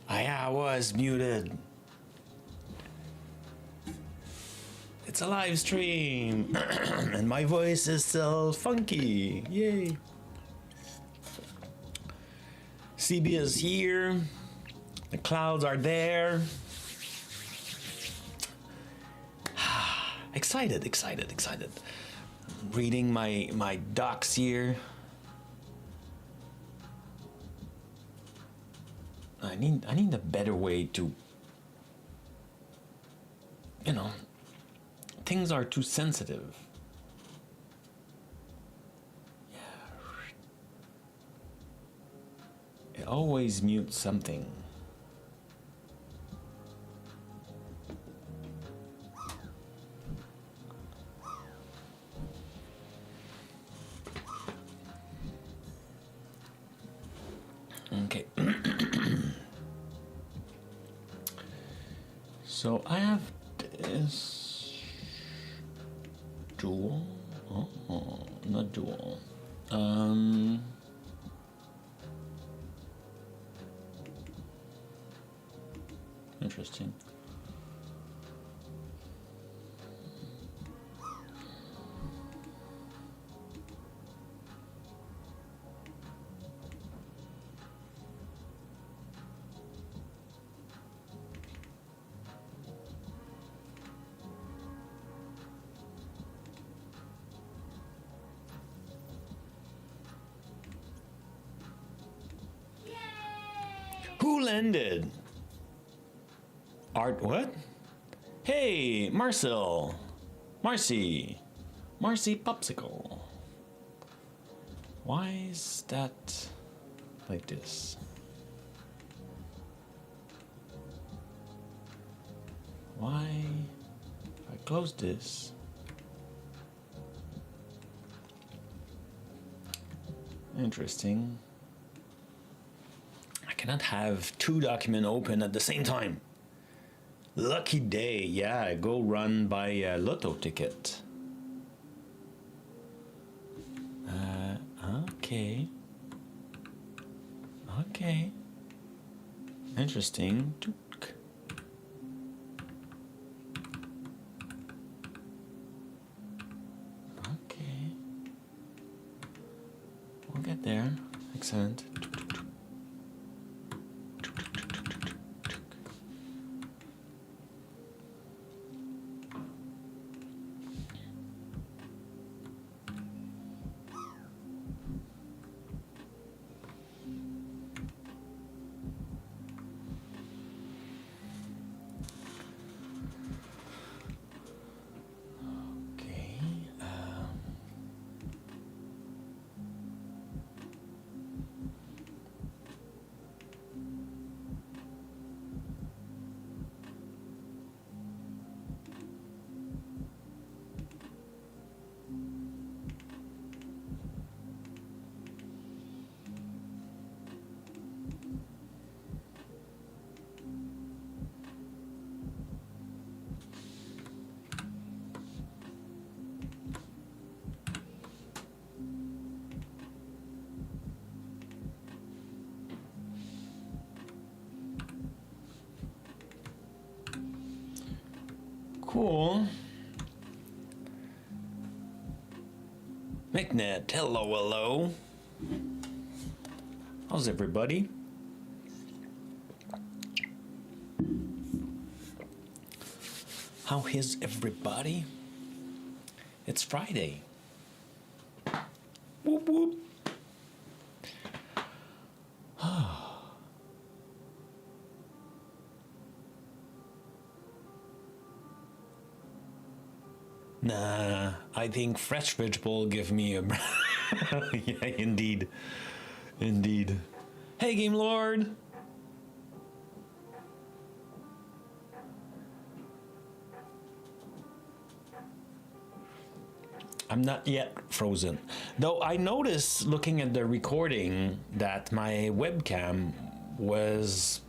I was muted. It's a live stream, and my voice is still funky. Yay! CB is here. The clouds are there. Excited, excited, excited. Reading my docs here. I need a better way to, you know, things are too sensitive. Yeah. It always mutes something. Okay. So I have this dual, not dual. Interesting. Who landed? Art what? Hey, Marcel. Marcy Popsicle. Why is that like this? Why? If I close this. Interesting. I cannot have two documents open at the same time. Lucky day, yeah, go run by a lotto ticket. Okay. Okay. Interesting. Okay. We'll get there. Excellent. Cool. McNet, hello, hello. How's everybody? How is everybody? It's Friday. Whoop whoop. Nah, I think fresh vegetable give me a. Yeah, indeed. Indeed. Hey, Game Lord! I'm not yet frozen. Though I noticed looking at the recording that my webcam was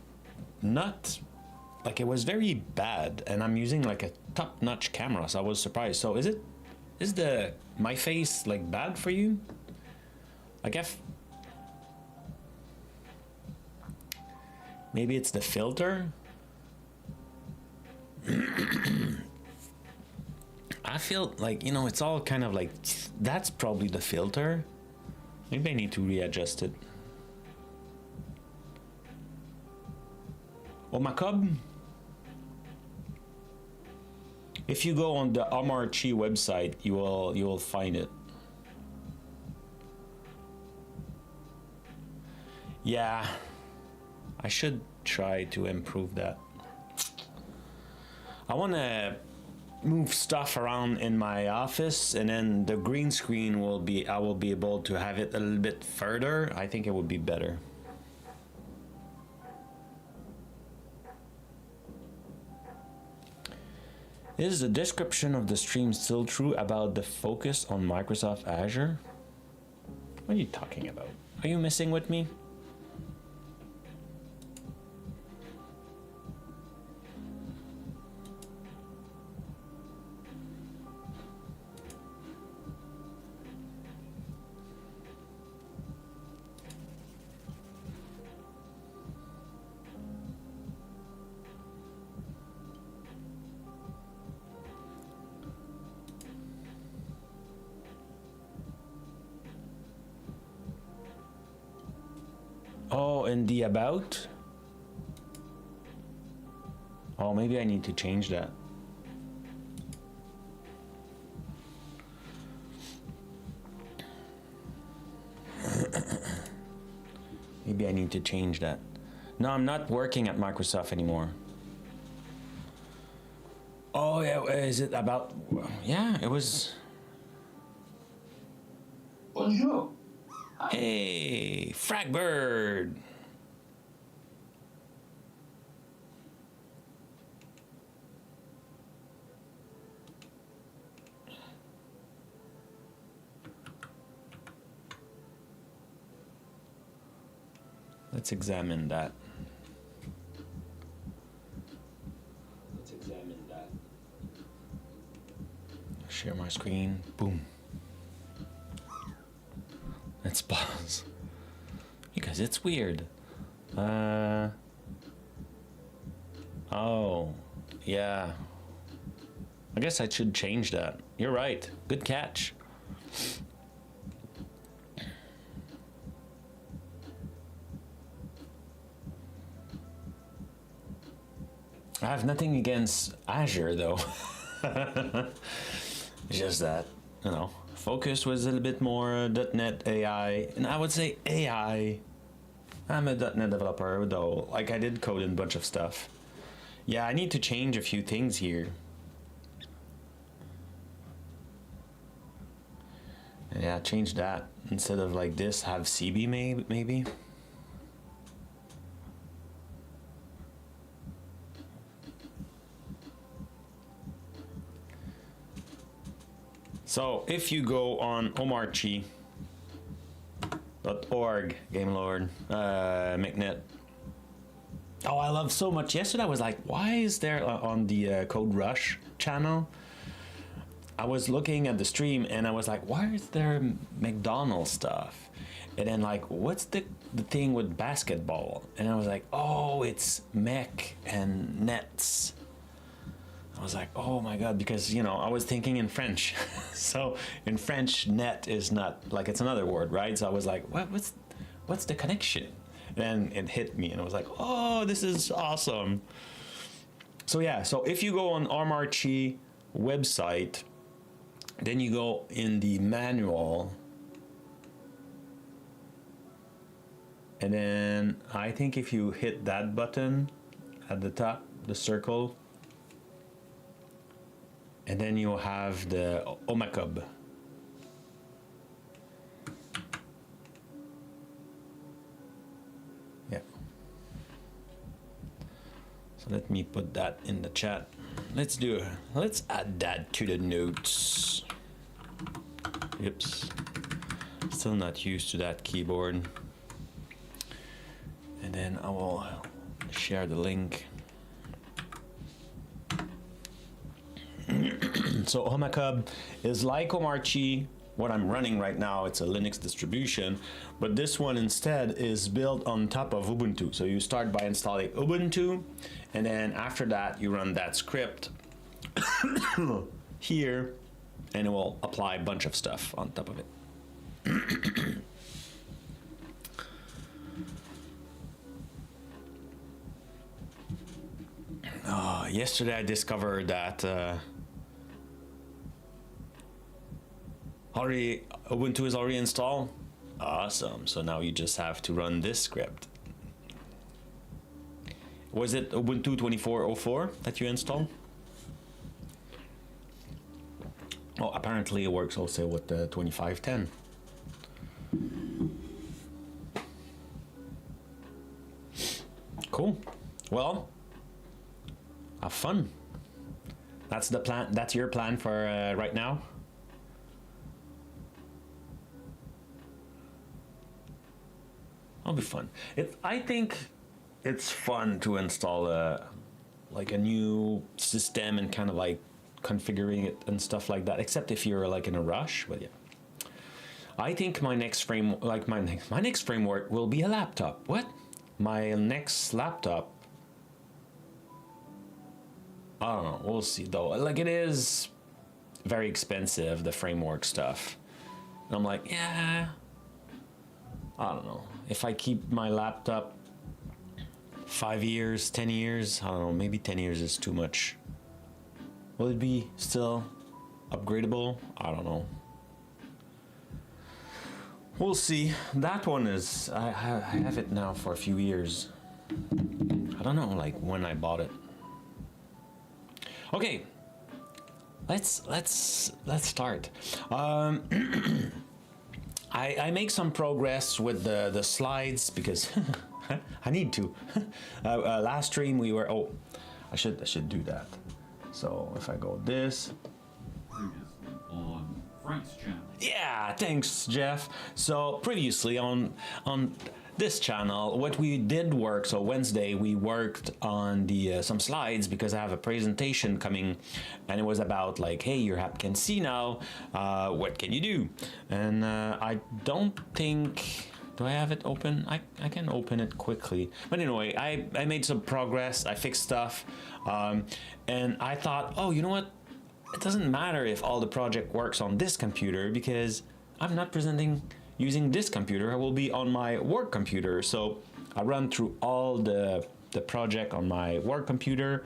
not, like it was very bad, and I'm using like a top-notch camera, so I was surprised. So is my face like bad for you? I guess maybe it's the filter. I feel like, it's all kind of like, that's probably the filter. Maybe I need to readjust it. Oh, my cub. If you go on the Amarchi website, you will find it. Yeah, I should try to improve that. I want to move stuff around in my office, and then the green screen I will be able to have it a little bit further. I think it would be better. Is the description of the stream still true about the focus on Microsoft Azure? What are you talking about? Are you messing with me? Oh, in the about? Oh, maybe I need to change that. Maybe I need to change that. No, I'm not working at Microsoft anymore. Oh, yeah, is it about... Yeah, it was... Bonjour. Hey, Fragbird. Let's examine that. Share my screen. Boom. Let's pause. Because it's weird. Oh, yeah. I guess I should change that. You're right. Good catch. I have nothing against Azure, though. It's just that, focus was a little bit more .NET AI, and I would say AI. I'm a .NET developer, though. Like, I did code in a bunch of stuff. Yeah, I need to change a few things here. Yeah, change that. Instead of like this, have CB maybe. So if you go on omarchi.org, Game Lord, McNet. Oh, I love so much. Yesterday I was like, why is there on the Code Rush channel? I was looking at the stream and I was like, why is there McDonald's stuff? And then like, what's the thing with basketball? And I was like, oh, it's mech and nets. I was like, oh my God, because, I was thinking in French. So in French, net is not, like, it's another word, right? So I was like, what's the connection? And then it hit me and I was like, oh, this is awesome. So yeah, so if you go on Armarchi website, then you go in the manual, and then I think if you hit that button at the top, the circle, and then you'll have the Omacub. Yeah. So let me put that in the chat. Let's add that to the notes. Oops. Still not used to that keyboard. And then I will share the link. So Omacub is like Omarchi. What I'm running right now, it's a Linux distribution, but this one instead is built on top of Ubuntu. So you start by installing Ubuntu, and then after that you run that script here, and it will apply a bunch of stuff on top of it. Yesterday I discovered that Ubuntu is already installed. Awesome. So now you just have to run this script. Was it Ubuntu 24.04 that you installed? Oh, apparently it works also with the 25.10. Cool. Well, have fun. That's the plan. That's your plan for right now. It'll be fun. I think it's fun to install like a new system and kind of like configuring it and stuff like that. Except if you're like in a rush. But yeah, I think my next framework will be a laptop. What? My next laptop? I don't know. We'll see though. Like it is very expensive, the framework stuff. And I'm like, yeah. I don't know. If I keep my laptop 5 years, 10 years, I don't know, maybe 10 years is too much. Will it be still upgradable? I don't know. We'll see. That one is, I have it now for a few years. I don't know, like when I bought it. Okay, let's start. I make some progress with the slides because I need to. Last stream we were, I should do that. So if I go this. On Frank's channel. Yeah, thanks, Jeff. So previously on this channel, what we did work, so Wednesday we worked on the some slides because I have a presentation coming, and it was about like, hey, your app can see now, what can you do? And I don't think, do I have it open? I can open it quickly, but anyway, I made some progress. I fixed stuff, and I thought, oh, you know what, it doesn't matter if all the project works on this computer because I'm not presenting using this computer. I will be on my work computer. So I run through all the project on my work computer,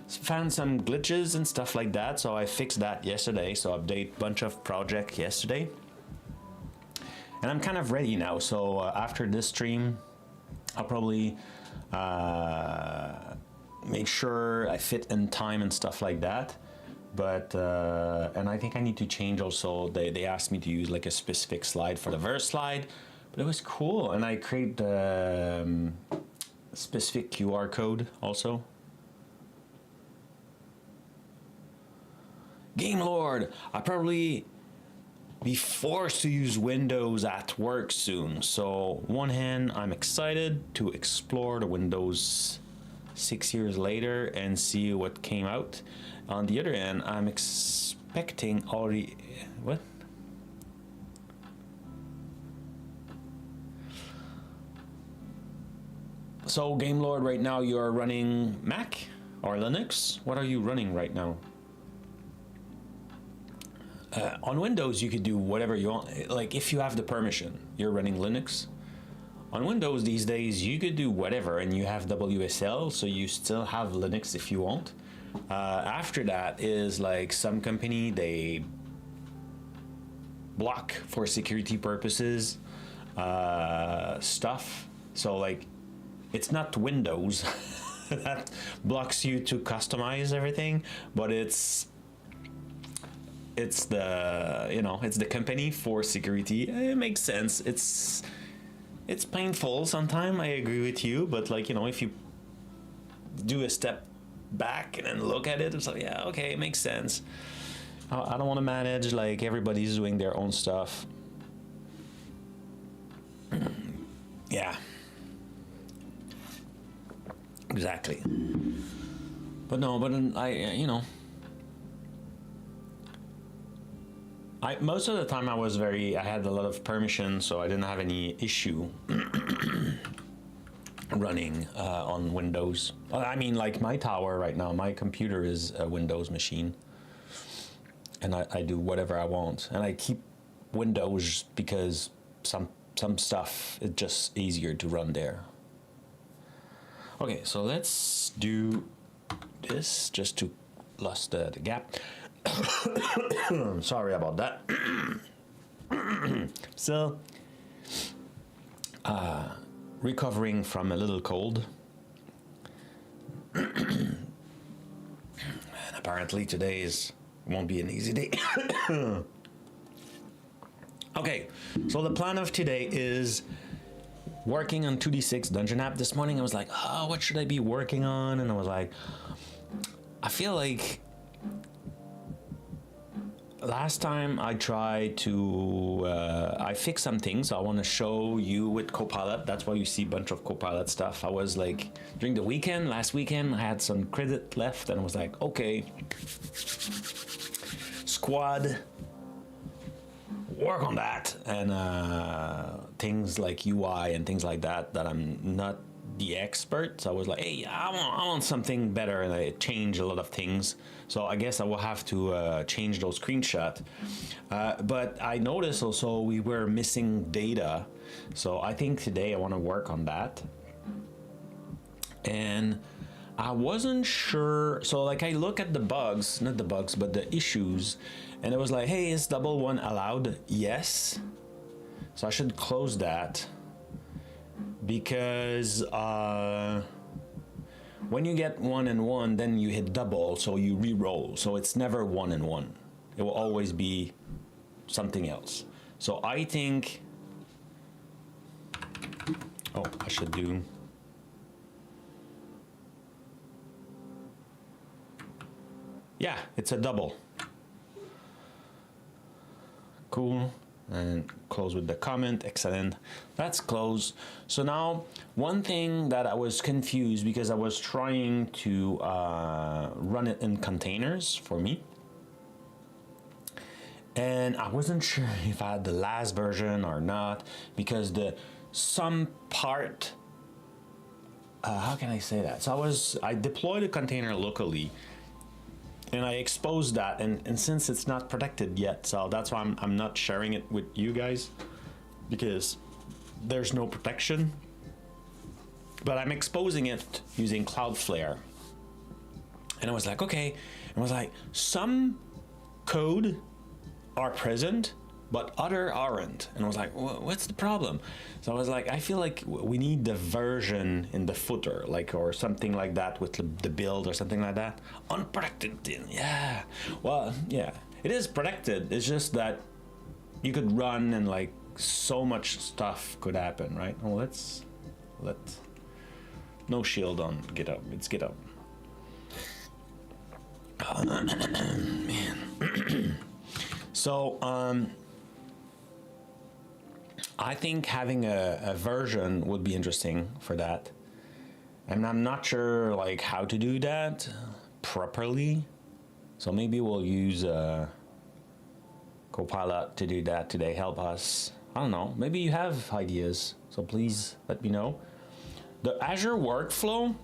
found some glitches and stuff like that. So I fixed that yesterday. So update bunch of project yesterday. And I'm kind of ready now. So after this stream, I'll probably make sure I fit in time and stuff like that. But and I think I need to change also, they asked me to use like a specific slide for the verse slide, but it was cool, and I create the specific QR code also. Game Lord, I'll probably be forced to use Windows at work soon. So one hand, I'm excited to explore the Windows 6 years later and see what came out. On the other hand, I'm expecting already, what? So Game Lord, right now you're running Mac or Linux? What are you running right now? On Windows, you could do whatever you want. Like if you have the permission, you're running Linux. On Windows these days, you could do whatever, and you have WSL, so you still have Linux if you want. After that is like some company, they block for security purposes stuff. So like it's not Windows that blocks you to customize everything, but it's the, you know, it's the company for security. It makes sense. It's painful sometimes, I agree with you, but like, you know, if you do a step back and then look at it, it's like, yeah, okay, it makes sense. I don't want to manage like everybody's doing their own stuff. Yeah, exactly. But no, but you know, most of the time I had a lot of permission, so I didn't have any issue running on Windows. I mean, like my tower right now, my computer is a Windows machine, and I do whatever I want, and I keep Windows because some stuff is just easier to run there. Okay, so let's do this just to lost the gap. Sorry about that. So, recovering from a little cold. And apparently today won't be an easy day. Okay, so the plan of today is working on 2D6 Dungeon app. This morning I was like, oh, what should I be working on? And I was like, I feel like last time I tried to, I fixed some things. I want to show you with Copilot. That's why you see a bunch of Copilot stuff. I was like, during the weekend, last weekend, I had some credit left and I was like, okay, squad, work on that. And things like UI and things like that I'm not the expert. So I was like, hey, I want something better, and I changed a lot of things. So I guess I will have to change those screenshots. But I noticed also we were missing data. So I think today I want to work on that. And I wasn't sure. So like I look at the bugs, not the bugs, but the issues. And it was like, hey, is double one allowed? Yes. So I should close that. Because when you get 1 and 1, then you hit double, so you re-roll. So it's never 1 and 1. It will always be something else. So I think, oh, I should do, yeah, it's a double. Cool. And close with the comment. Excellent. That's close. So now one thing that I was confused because I was trying to run it in containers for me, and I wasn't sure if I had the last version or not, because some part, how can I say that? So I deployed a container locally, and I exposed that, and since it's not protected yet, so that's why I'm not sharing it with you guys, because there's no protection. But I'm exposing it using Cloudflare. And I was like, okay. And I was like, some code are present, but other aren't. And I was like, what's the problem? So I was like, I feel like we need the version in the footer, like, or something like that with the build or something like that. Unprotected, yeah. Well, yeah, it is protected. It's just that you could run and like so much stuff could happen, right? Well, let's no shield on GitHub. It's GitHub. Oh, man. So, I think having a version would be interesting for that. And I'm not sure like how to do that properly. So maybe we'll use Copilot to do that today. Help us. I don't know. Maybe you have ideas. So please let me know. The Azure workflow,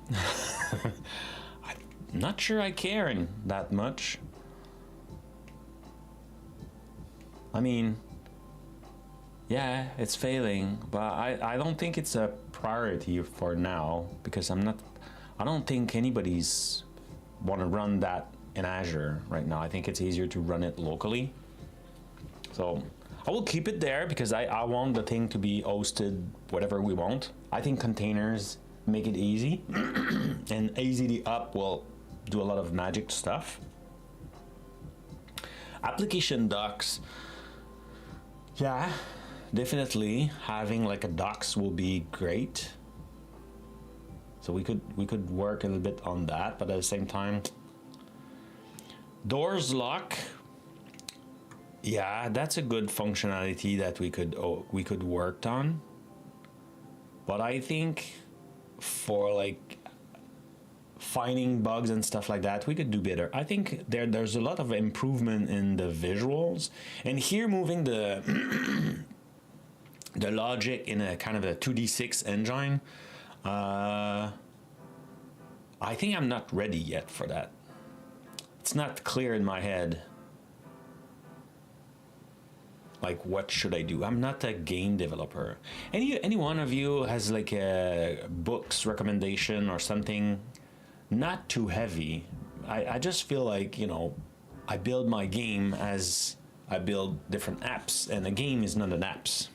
I'm not sure I care that much. I mean, yeah, it's failing, but I don't think it's a priority for now, because I don't think anybody's want to run that in Azure right now. I think it's easier to run it locally. So I will keep it there because I want the thing to be hosted whatever we want. I think containers make it easy and AZD up will do a lot of magic stuff. Application docs, yeah, definitely having like a docs will be great. So we could work a little bit on that, but at the same time, doors lock. Yeah, that's a good functionality that we could work on. But I think for like finding bugs and stuff like that, we could do better. I think there's a lot of improvement in the visuals, and here moving the the logic in a kind of a 2D6 engine. I think I'm not ready yet for that. It's not clear in my head. Like, what should I do? I'm not a game developer. Any one of you has like a books recommendation or something? Not too heavy. I just feel like, you know, I build my game as I build different apps, and a game is not an apps.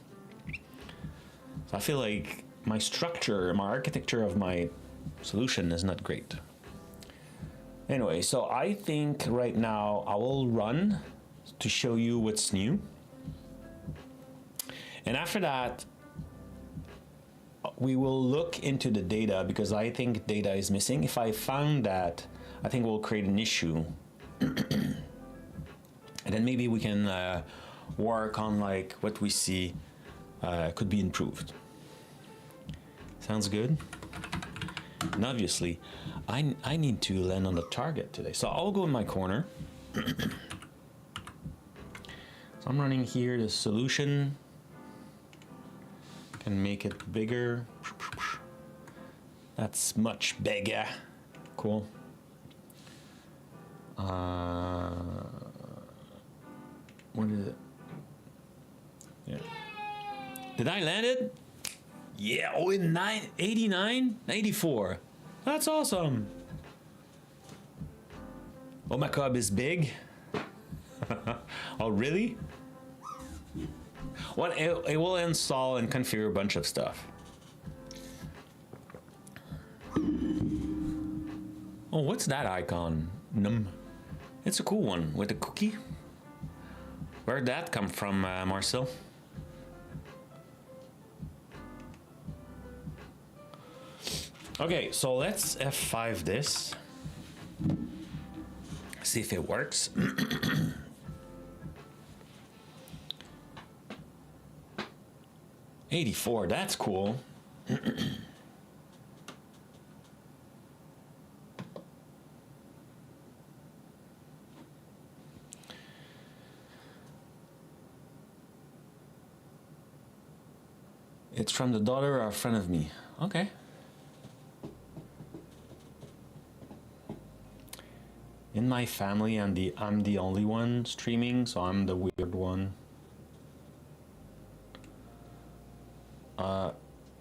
So I feel like my structure, my architecture of my solution is not great. Anyway, so I think right now I will run to show you what's new. And after that, we will look into the data because I think data is missing. If I found that, I think we'll create an issue. And then maybe we can work on like what we see could be improved. Sounds good? And obviously, I need to land on the target today. So I'll go in my corner. So I'm running here the solution. Can make it bigger. That's much bigger. Cool. What is it? Yeah. Did I land it? Yeah. Oh, in 89, 84. That's awesome. Oh, my cub is big. Oh, really? Well, it will install and configure a bunch of stuff. Oh, what's that icon? It's a cool one with a cookie. Where'd that come from, Marcel? Okay, so let's F5 this. See if it works. '84, that's cool. It's from the daughter or a friend of me. Okay. In my family, I'm the only one streaming, so I'm the weird one.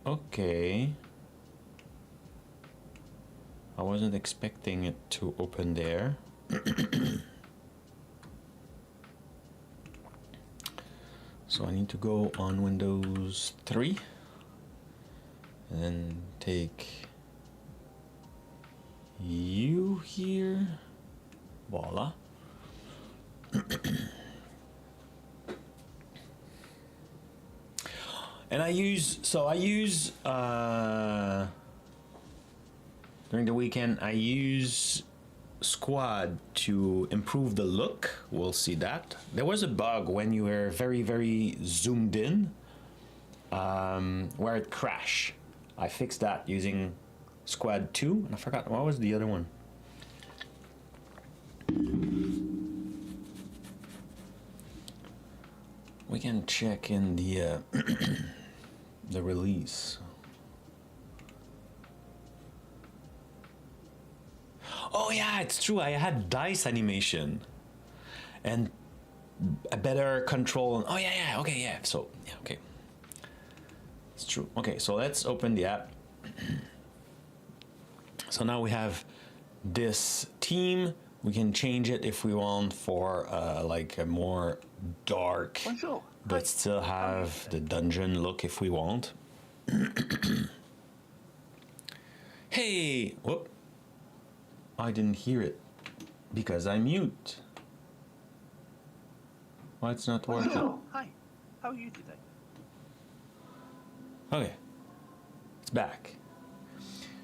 Okay. I wasn't expecting it to open there. So I need to go on Windows 3 and then take you here. Voila. And I use during the weekend, I use Squad to improve the look. We'll see that. There was a bug when you were very, very zoomed in, where it crashed. I fixed that using Squad 2, and I forgot, what was the other one? We can check in the the release. Oh yeah, it's true. I had dice animation and a better control. Oh yeah, okay, yeah. So yeah, okay, it's true. Okay, so let's open the app. So now we have this theme. We can change it if we want for like a more dark, Bonjour. but still have the dungeon look if we want. Hey, whoop. I didn't hear it because I mute. Why it's not working? Bonjour. Hi. How are you today? Okay, it's back.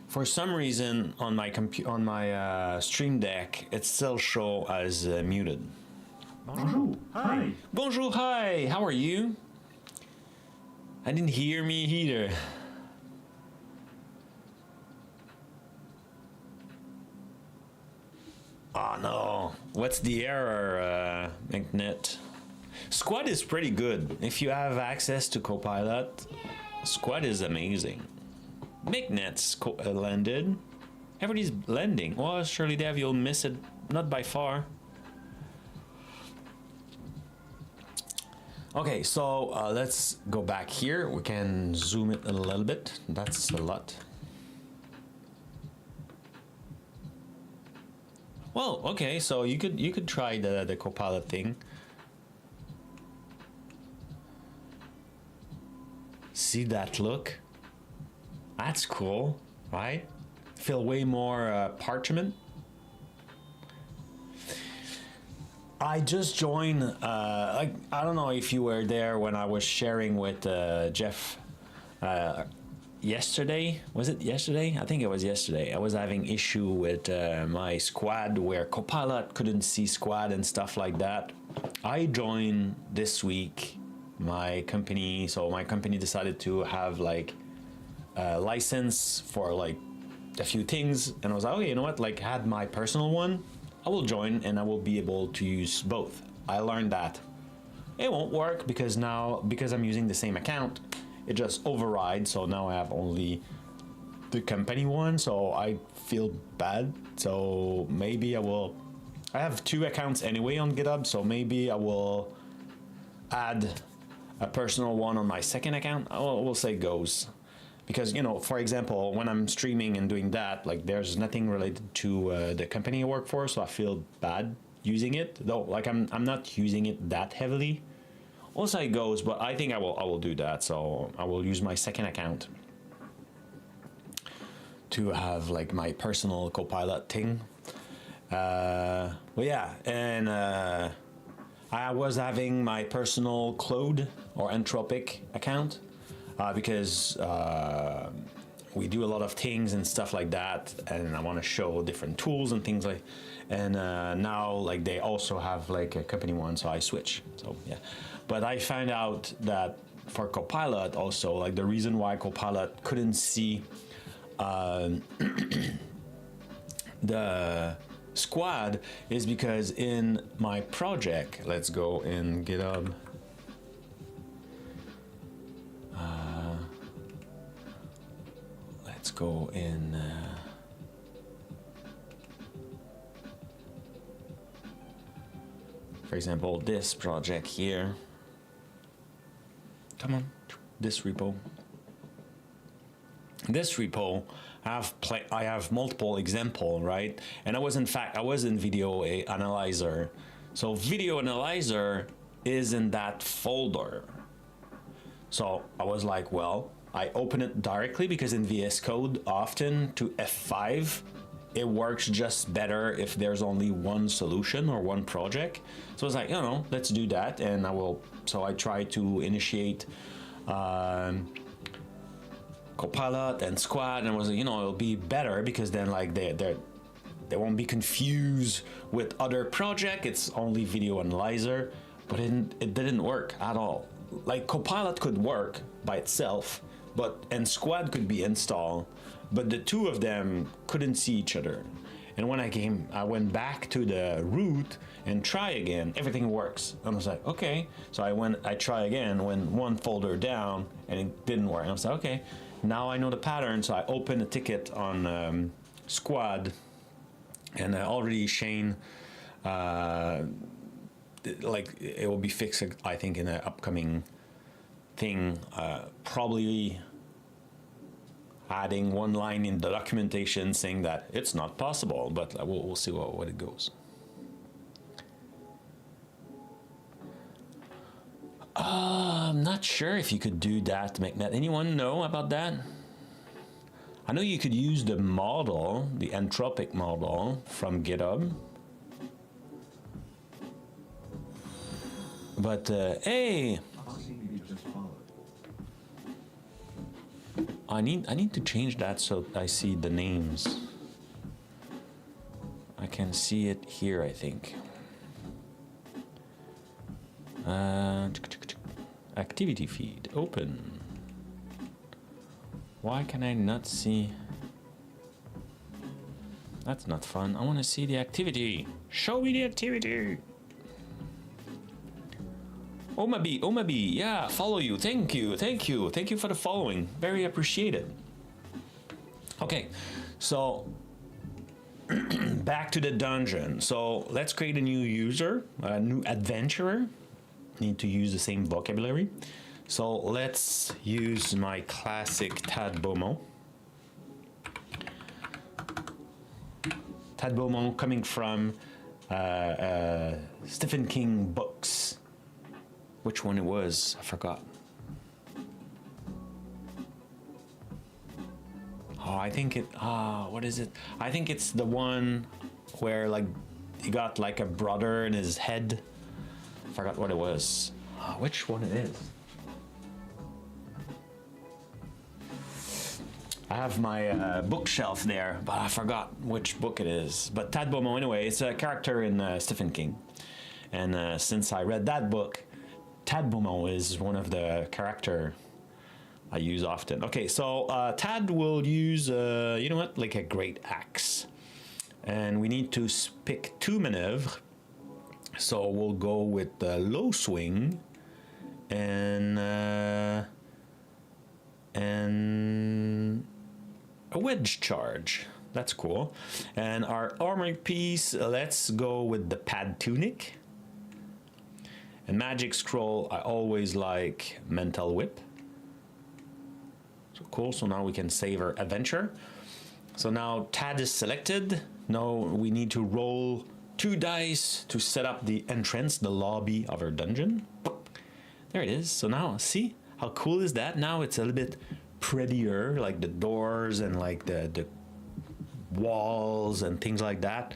For some reason on my Stream Deck, it still show as muted. Bonjour. Hi. Bonjour, hi. How are you? I didn't hear me either. Oh no, what's the error, McNet? Squad is pretty good. If you have access to Copilot, Squad is amazing. McNet's landed. Everybody's landing. Well, surely Dev, you'll miss it. Not by far. Okay, so let's go back here. We can zoom it a little bit. That's a lot. Well, okay, so you could try the Copilot thing. See that look? That's cool, right? Feel way more parchment. I just joined, like, I don't know if you were there when I was sharing with Jeff yesterday. Was it yesterday? I think it was yesterday. I was having issue with my squad where Copilot couldn't see squad and stuff like that. I joined this week my company, so my company decided to have like a license for like a few things, and I was like, okay, you know what, like had my personal one, I will join and I will be able to use both. I learned that it won't work because I'm using the same account, it just overrides, so now I have only the company one, so I feel bad. So maybe I have 2 accounts anyway on GitHub, so maybe I will add a personal one on my second account. We'll say goes. Because, you know, for example, when I'm streaming and doing that, like there's nothing related to the company I work for, so I feel bad using it. Though, like I'm not using it that heavily. Also it goes, but I think I will do that. So I will use my second account to have like my personal Copilot thing. But yeah, and I was having my personal Claude or Anthropic account. Because we do a lot of things and stuff like that, and I want to show different tools and things like, and now like they also have like a company one, so I switch. So yeah, but I found out that for Copilot also, like the reason why Copilot couldn't see the squad is because in my project, let's go in GitHub. Let's go in for example, this project here. Come on, this repo. This repo, I have multiple example, right? And I was in Video Analyzer. So Video Analyzer is in that folder. So I was like, well, I open it directly because in VS Code, often to F5, it works just better if there's only one solution or one project. So I was like, you know, let's do that. And so I try to initiate Copilot and Squad, and I was like, you know, it'll be better because then like they won't be confused with other project. It's only Video Analyzer, but it didn't work at all. Like Copilot could work by itself, and Squad could be installed, but the two of them couldn't see each other. And when I went back to the root and try again, everything works. And I was like, okay. So I try again, went one folder down, and it didn't work. And I was like, okay, now I know the pattern. So I opened a ticket on Squad, and already Shane, like it will be fixed, I think, in an upcoming thing, probably adding one line in the documentation saying that it's not possible, but we'll see what it goes. I'm not sure if you could do that, McNet. Anyone know about that? I know you could use the model, the anthropic model from GitHub. But, hey! I need to change that so I see the names. I can see it here, I think. Activity feed, open. Why can I not see? That's not fun. I want to see the activity. Show me the activity. Omabi, yeah, follow you. Thank you for the following. Very appreciated. Okay, so back to the dungeon. So let's create a new user, a new adventurer. Need to use the same vocabulary. So let's use my classic Tad Beaumont. Tad Beaumont coming from Stephen King books. Which one it was? I forgot. Oh, I think it, what is it? I think it's the one where like he got like a brother in his head. I forgot what it was. Which one it is? I have my bookshelf there, but I forgot which book it is. But Tad Beaumont, anyway, it's a character in Stephen King. And since I read that book, Tad Beaumont is one of the character I use often. Okay, so Tad will use, you know what, like a great axe. And we need to pick 2 maneuver. So we'll go with the low swing and a wedge charge. That's cool. And our armor piece, let's go with the pad tunic. And magic scroll, I always like mental whip. So cool, so now we can save our adventure. So now Tad is selected. Now we need to roll 2 dice to set up the entrance, the lobby of our dungeon. There it is. So now, see how cool is that? Now it's a little bit prettier, like the doors and like the walls and things like that.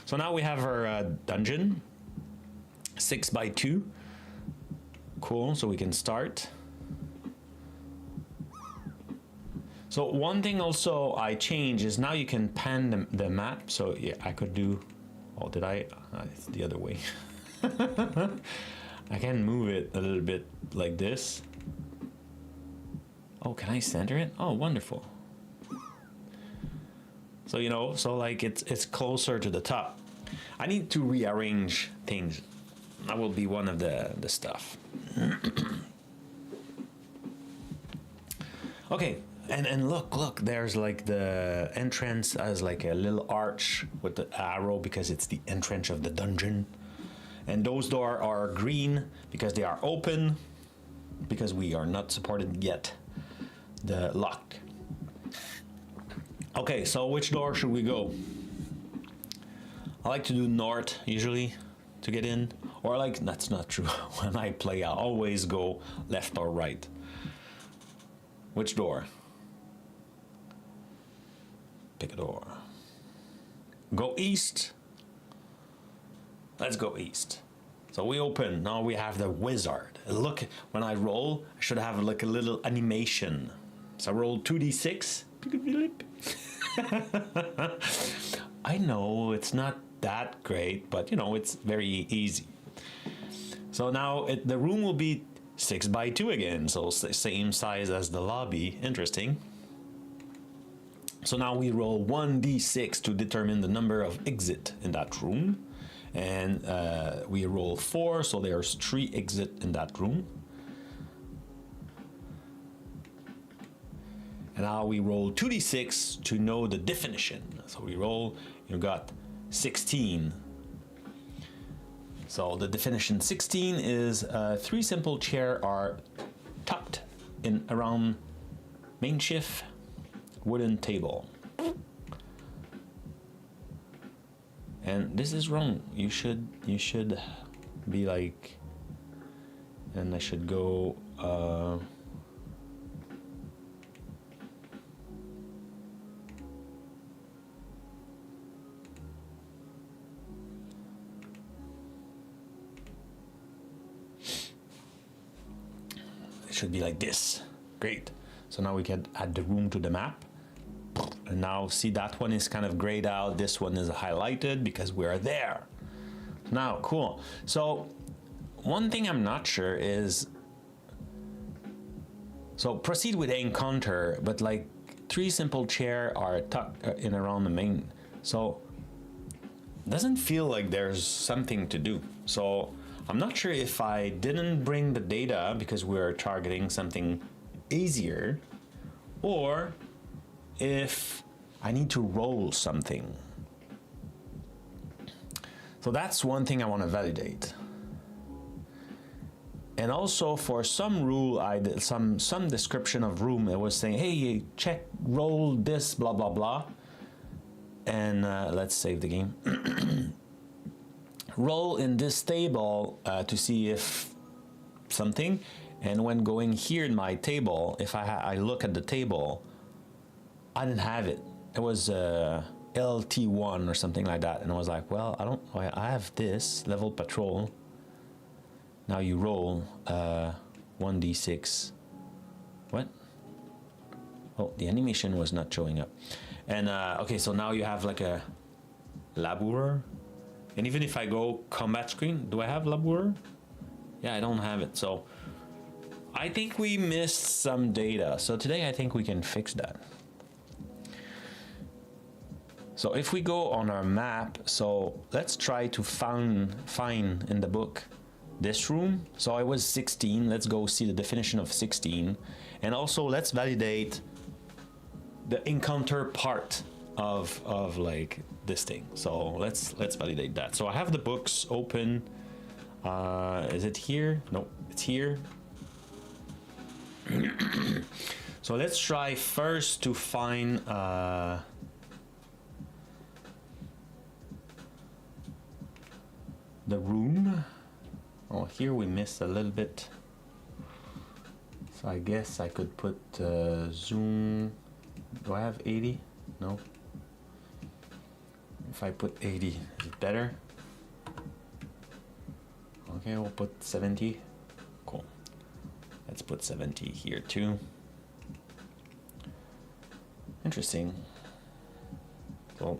So now we have our dungeon, 6x2. Cool, so we can start. So one thing also I changed is now you can pan the map. So yeah, I could do, oh, did I? It's the other way. I can move it a little bit like this. Oh, can I center it? Oh, wonderful. So, you know, so like it's closer to the top. I need to rearrange things. That will be one of the stuff. Okay, and look, there's like the entrance as like a little arch with the arrow because it's the entrance of the dungeon. And those doors are green because they are open, because we are not supported yet. The lock. Okay, so which door should we go? I like to do north usually to get in, or like, that's not true. When I play, I always go left or right. Which door? Pick a door. Go east. Let's go east. So we open, now we have the wizard. Look, when I roll, I should have like a little animation. So I roll 2d6. I know it's not that great, but you know, it's very easy. So now the room will be 6x2 again, so same size as the lobby. Interesting. So now we roll 1d6 to determine the number of exit in that room. And we roll 4, so there's 3 exit in that room. And now we roll 2d6 to know the definition. So we roll, you got 16. So the definition 16 is 3 simple chairs are tucked in around main shift wooden table. And this is wrong. You should be like, and I should go it should be like this. Great. So now we can add the room to the map. And now see, that one is kind of grayed out. This one is highlighted because we are there. Now, cool. So one thing I'm not sure is, so proceed with encounter, but like 3 simple chair are tucked in around the main. So doesn't feel like there's something to do. So I'm not sure if I didn't bring the data because we're targeting something easier, or if I need to roll something. So that's one thing I want to validate. And also for some rule, I did some description of room. It was saying, hey, check, roll this, blah, blah, blah. And let's save the game. Roll in this table to see if something. And when going here in my table, if I look at the table, I didn't have it. It was LT1 or something like that. And I was like, well, I have this level patrol. Now you roll 1d6. What? Oh, the animation was not showing up. And okay, so now you have like a labourer. And even if I go combat screen, do I have labourer? Yeah, I don't have it. So I think we missed some data. So today I think we can fix that. So if we go on our map, so let's try to find in the book this room. So it was 16. Let's go see the definition of 16. And also let's validate the encounter part of like this thing. So let's validate that. So I have the books open. Is it here? No, it's here. So let's try first to find the room. Oh, here we missed a little bit. So I guess I could put zoom. Do I have 80? No. If I put 80, is it better? Okay, we'll put 70. Cool. Let's put 70 here too. Interesting. So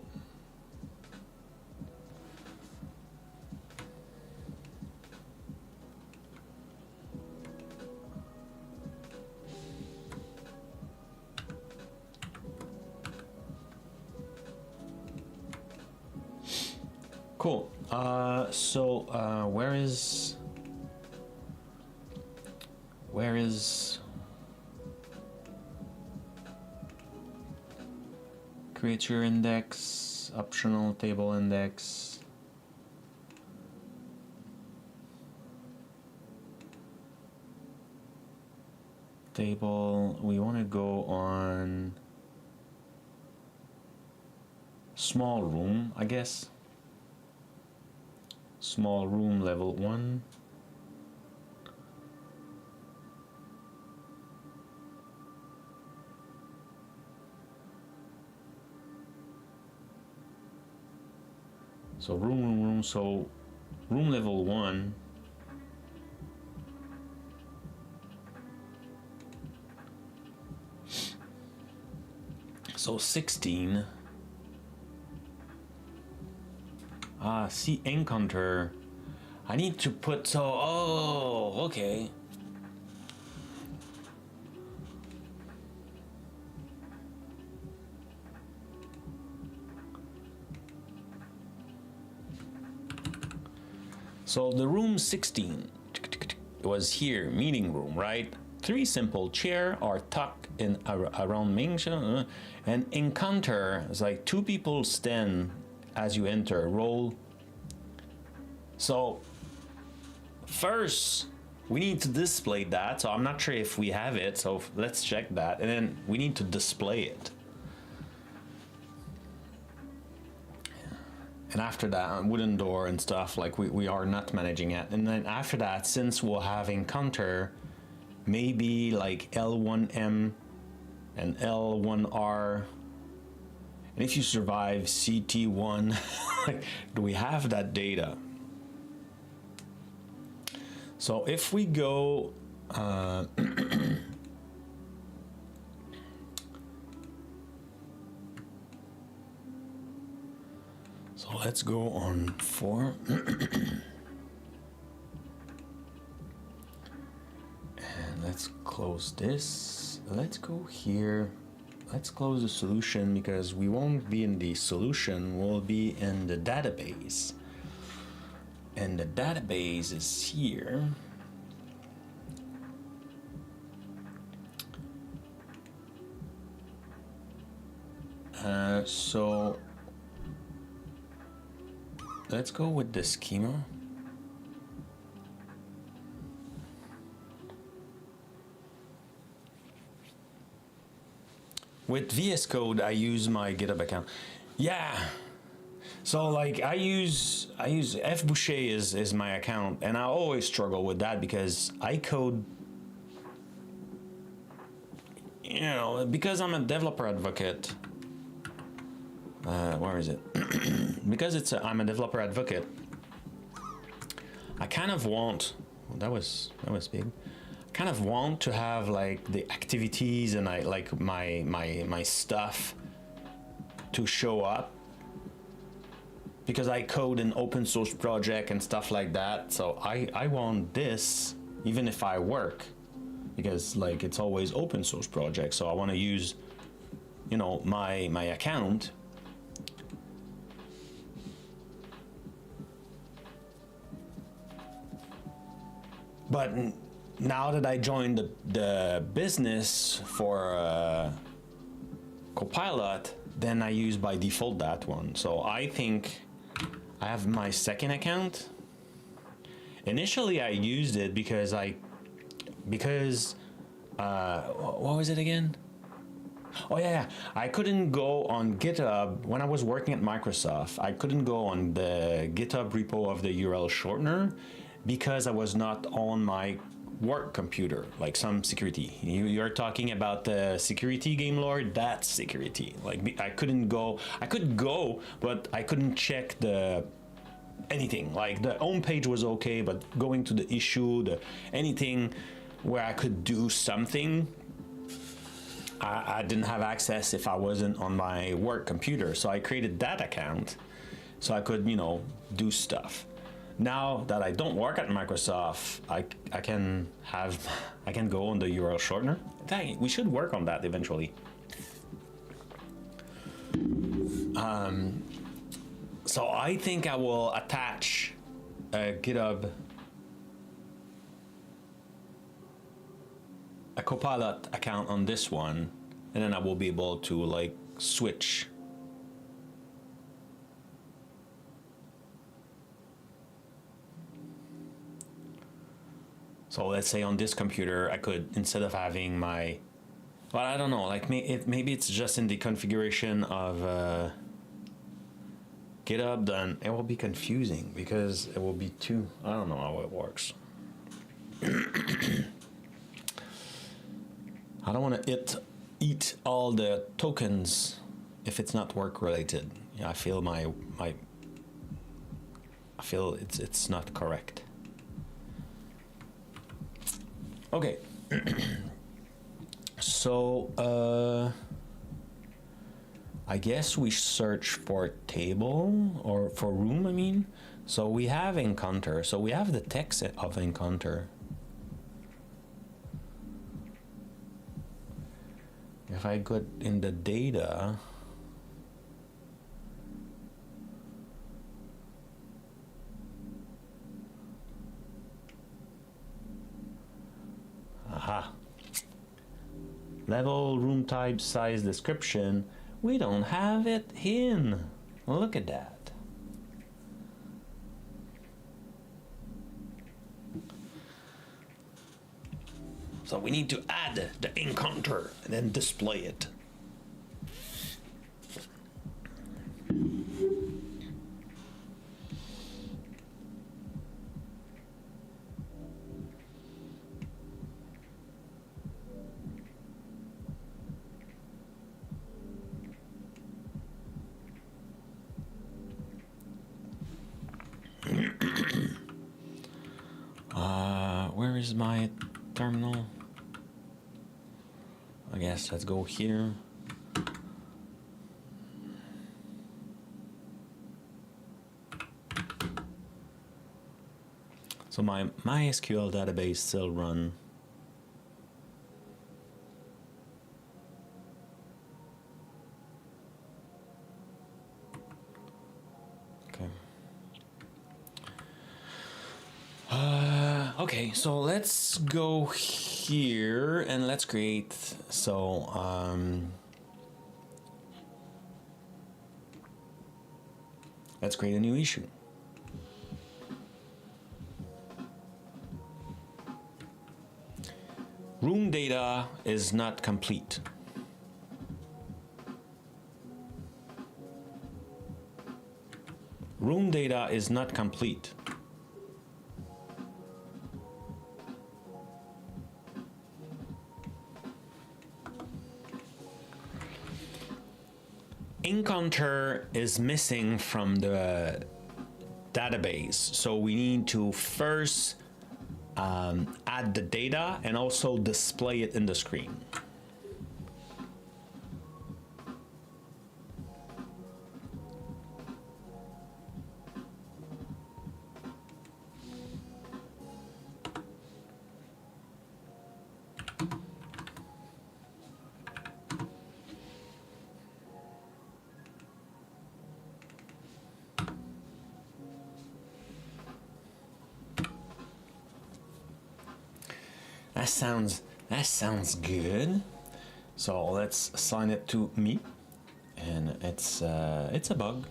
cool. Where is creature index, optional table index? Table, we want to go on small room, I guess. Small room level 1. So room, so room level 1. So 16. See encounter. I need to put, so, oh, okay. So the room 16 was here, meeting room, right? 3 simple chair are tucked in around main, and encounter is like 2 people stand as you enter, roll. So first we need to display that. So I'm not sure if we have it. So let's check that. And then we need to display it. And after that, wooden door and stuff, like we are not managing it. And then after that, since we'll have encounter, maybe like L1M and L1R. And if you survive CT1, like, do we have that data? So if we go, so let's go on 4. And let's close this. Let's go here. Let's close the solution because we won't be in the solution, we'll be in the database. And the database is here. So let's go with the schema. With VS Code, I use my GitHub account. Yeah. So like I use F Boucher is my account, and I always struggle with that because I code, you know, because I'm a developer advocate. Where is it? Because I'm a developer advocate. I kind of want, that was big. Kind of want to have like the activities and I like my stuff to show up because I code an open source project and stuff like that. So I want this even if I work, because like it's always open source project. So I want to use, you know, my account. But now that I joined the business for Copilot, then I use by default that one. So I think I have my second account. Initially I used it because what was it again? Oh yeah, I couldn't go on GitHub when I was working at Microsoft. I couldn't go on the GitHub repo of the URL shortener because I was not on my work computer, like some security. You're talking about the security, Game Lord. That's security. Like I couldn't go. I could go, but I couldn't check anything. Like the home page was okay, but going to the issue, anything where I could do something, I didn't have access if I wasn't on my work computer. So I created that account so I could, you know, do stuff. Now that I don't work at Microsoft, I can go on the URL shortener. Dang, we should work on that eventually. So I think I will attach a GitHub, a Copilot account on this one, and then I will be able to like switch. So let's say on this computer, I could, instead of having my, well, I don't know, like maybe it's just in the configuration of GitHub, then it will be confusing because it will be too, I don't know how it works. I don't want to eat all the tokens if it's not work related. Yeah, I feel I feel it's not correct. Okay, so I guess we search for table or for room, I mean. So we have encounter, so we have the text of encounter. If I go in the data, aha. Level, room type, size, description. We don't have it in. Look at that. So we need to add the encounter and then display it. Where's my terminal? I guess let's go here. So my MySQL database still run. Okay. Okay, so let's go here and let's create, let's create a new issue. Room data is not complete. Room data is not complete. Encounter is missing from the database, so we need to first add the data and also display it in the screen. That sounds good. So let's assign it to me, and it's a bug.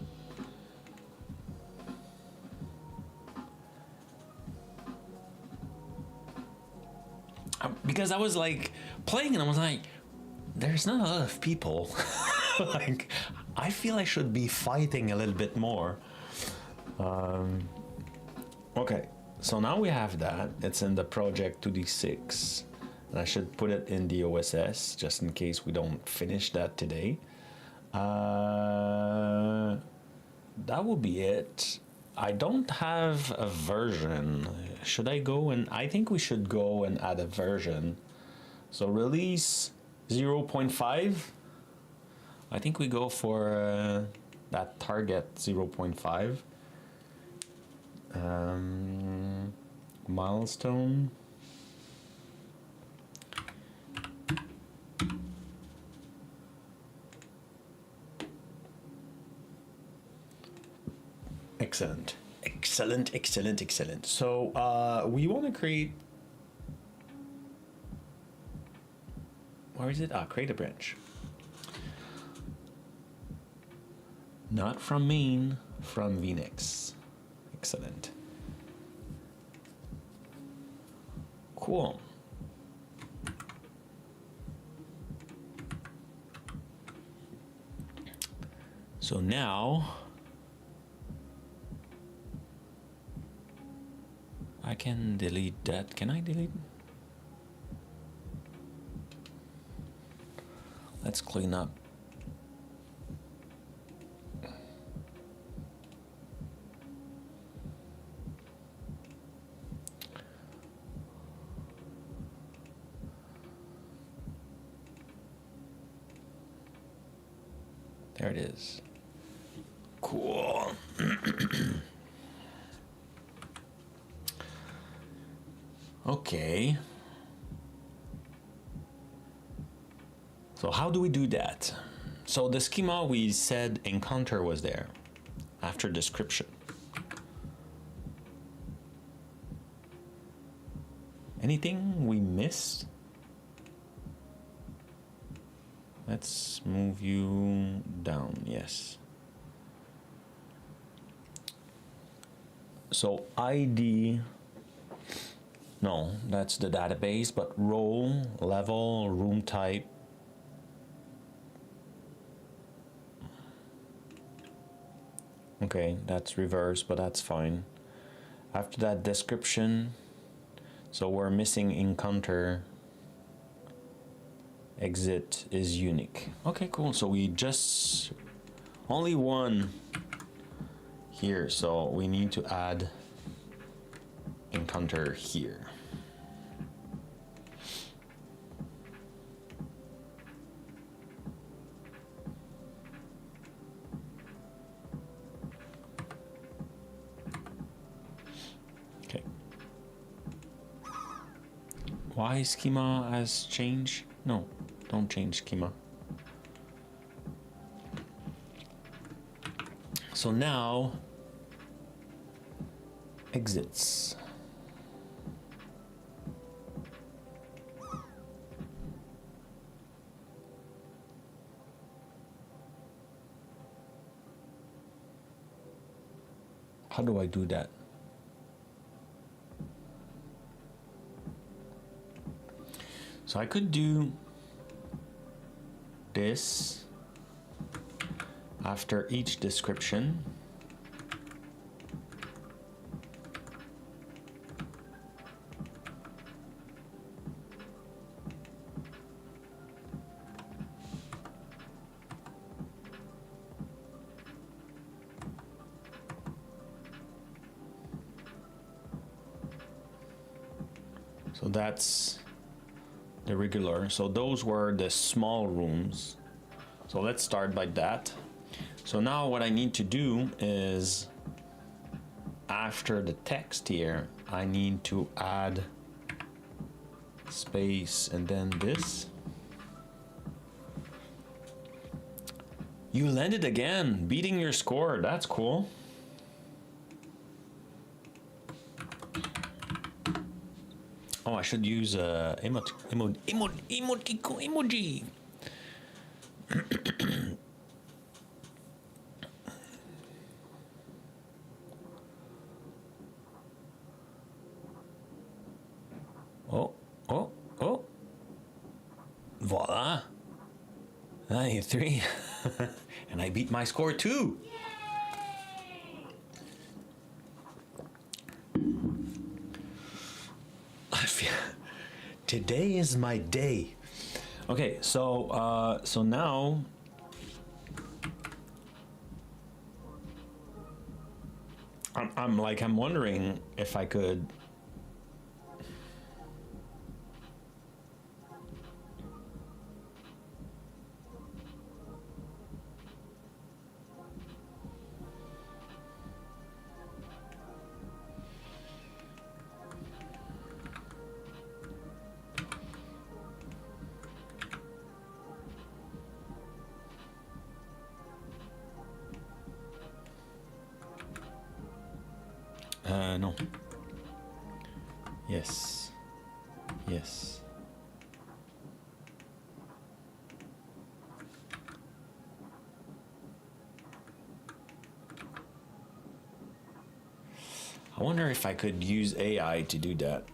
Because I was like playing and I was like, there's not a lot of people. Like, I feel I should be fighting a little bit more. Okay. So now we have that. It's in the project 2D6. And I should put it in the OSS just in case we don't finish that today. That will be it. I don't have a version. Should I go and... I think we should go and add a version. So release 0.5. I think we go for that target 0.5. Milestone. Excellent. Excellent. So we want to create... Where is it? Create a branch. Not from main, from Vnex. Excellent. Cool. So now I can delete that. Can I delete? Let's clean up. There it is. Cool. Okay. So how do we do that? So the schema, we said encounter was there after description. Anything we missed? Let's move you down, yes. So ID, no, that's the database, but role, level, room type. Okay, that's reverse, but that's fine. After that, description. So we're missing encounter. Exit is unique. Okay, cool. So we just only one here. So we need to add encounter here. Why schema has changed? No, don't change schema. So now, exits. How do I do that? So I could do this after each description. So that's the regular. So those were the small rooms. So let's start by that. So now what I need to do is, after the text here, I need to add space and then this. You landed again, beating your score. That's cool. Oh, I should use emoji. Oh. Voila. 93. And I beat my score too. Today is my day. Okay, so now I'm wondering if I could no. Yes. I wonder if I could use AI to do that.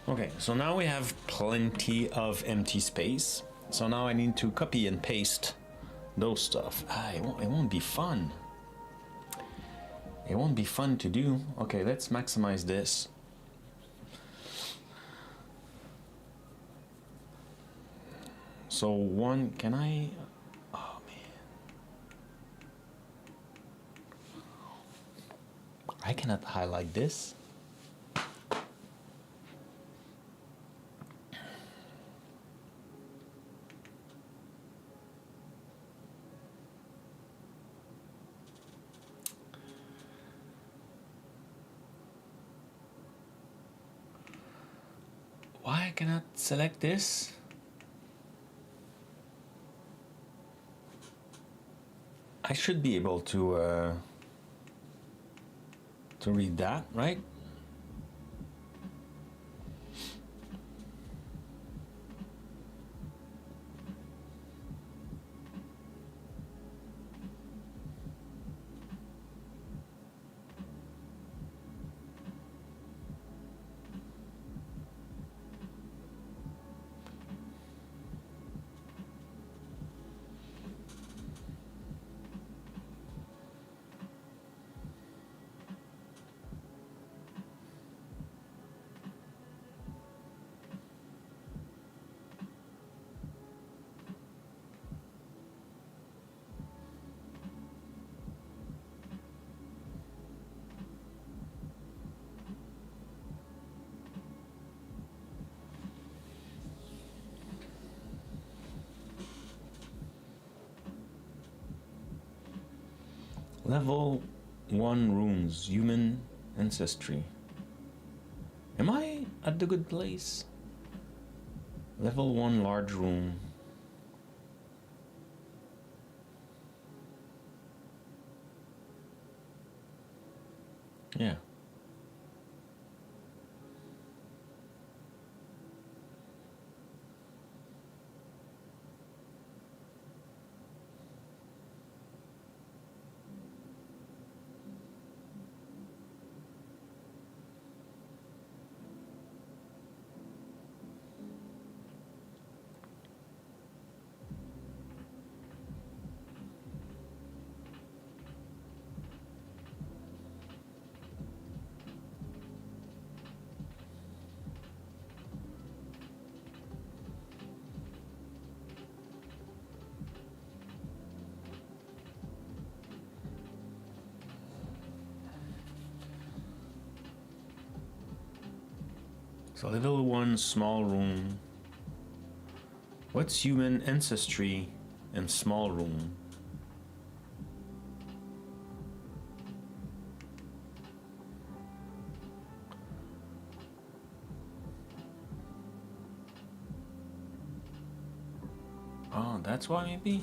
Okay, so now we have plenty of empty space. So now I need to copy and paste those stuff. It won't be fun. It won't be fun to do. Okay, let's maximize this. So one, can I? Oh man. I cannot highlight this. Why I cannot select this? I should be able to read that, right? Level 1 runes, human ancestry. Am I at the good place? Level 1 large room. Yeah. So level 1 small room. What's human ancestry and small room? Oh, that's why maybe?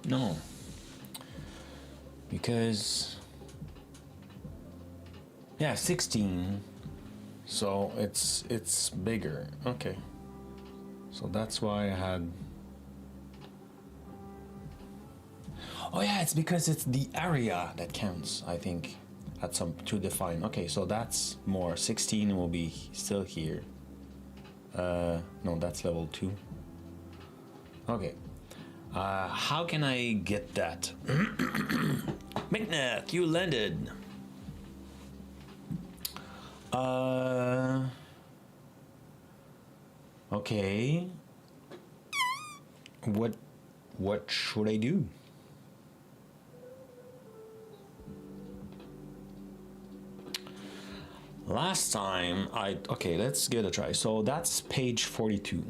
No. Because yeah, 16. So it's bigger. Okay. So that's why I had. Oh yeah, it's because it's the area that counts, I think. At some to define. Okay, so that's more. 16 will be still here. No, that's level 2. Okay. How can I get that? McNath, you landed. Okay. What should I do? Last time okay, let's give it a try. So that's page 42.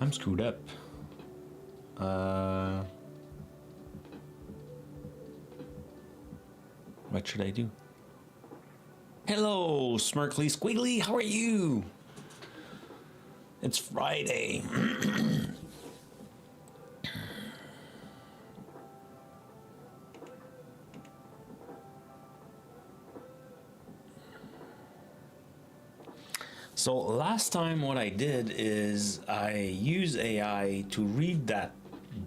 I'm screwed up. What should I do? Hello, Smirkly Squiggly, how are you? It's Friday. So last time what I did is I used AI to read that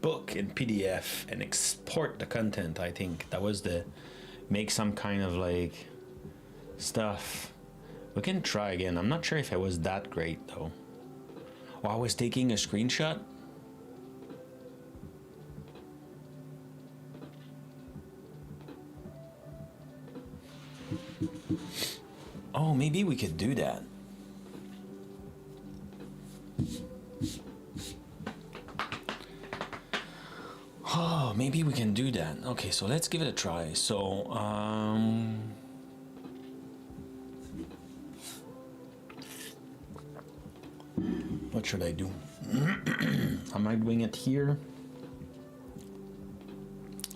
book in PDF and export the content. I think that was the make some kind of like stuff. We can try again. I'm not sure if it was that great though. Oh, I was taking a screenshot. Oh, maybe we could do that. Oh, maybe we can do that. Okay, so let's give it a try. So, what should I do? Am I doing it here?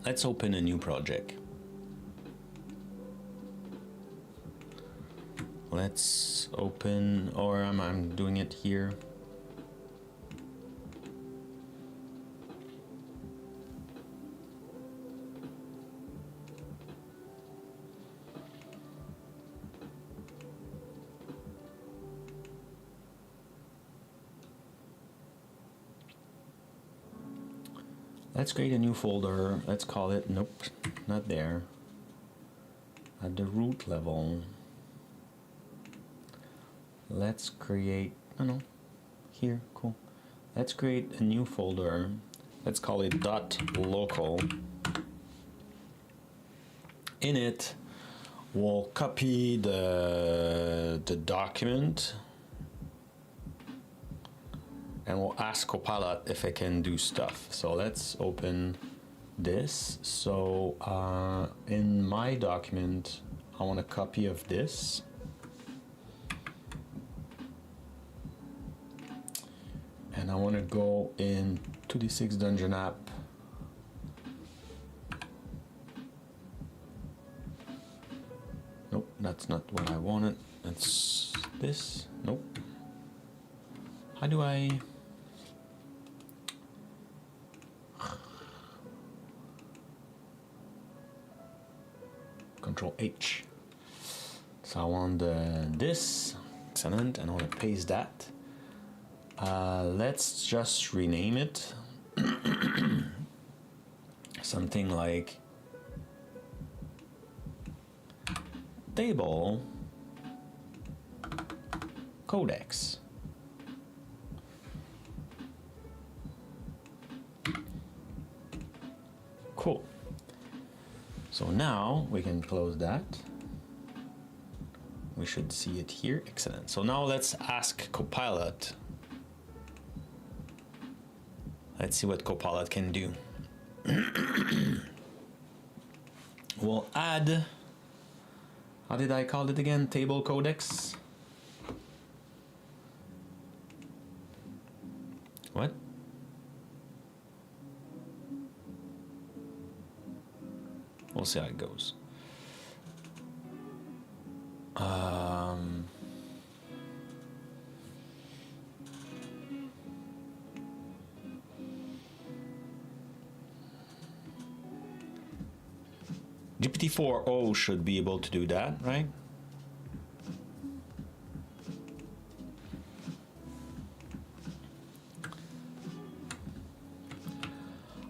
Let's open a new project. Let's open, or I'm doing it here. Let's create a new folder. Let's call it, nope, not there. At the root level. Let's create, no, here, cool. Let's create a new folder. Let's call it .local. In it, we'll copy the document and we'll ask Copilot if it can do stuff. So let's open this. So in my document, I want a copy of this. And I want to go in 2D6 Dungeon app. Nope, that's not what I wanted. That's this. Nope. How do I... Control H. So I want this. Excellent. And I want to paste that. Let's just rename it. Something like table codex. Cool. So now we can close that. We should see it here. Excellent. So now let's ask Copilot. Let's see what Copilot can do. We'll add, how did I call it again? Table codex. What? We'll see how it goes. GPT-4o should be able to do that, right?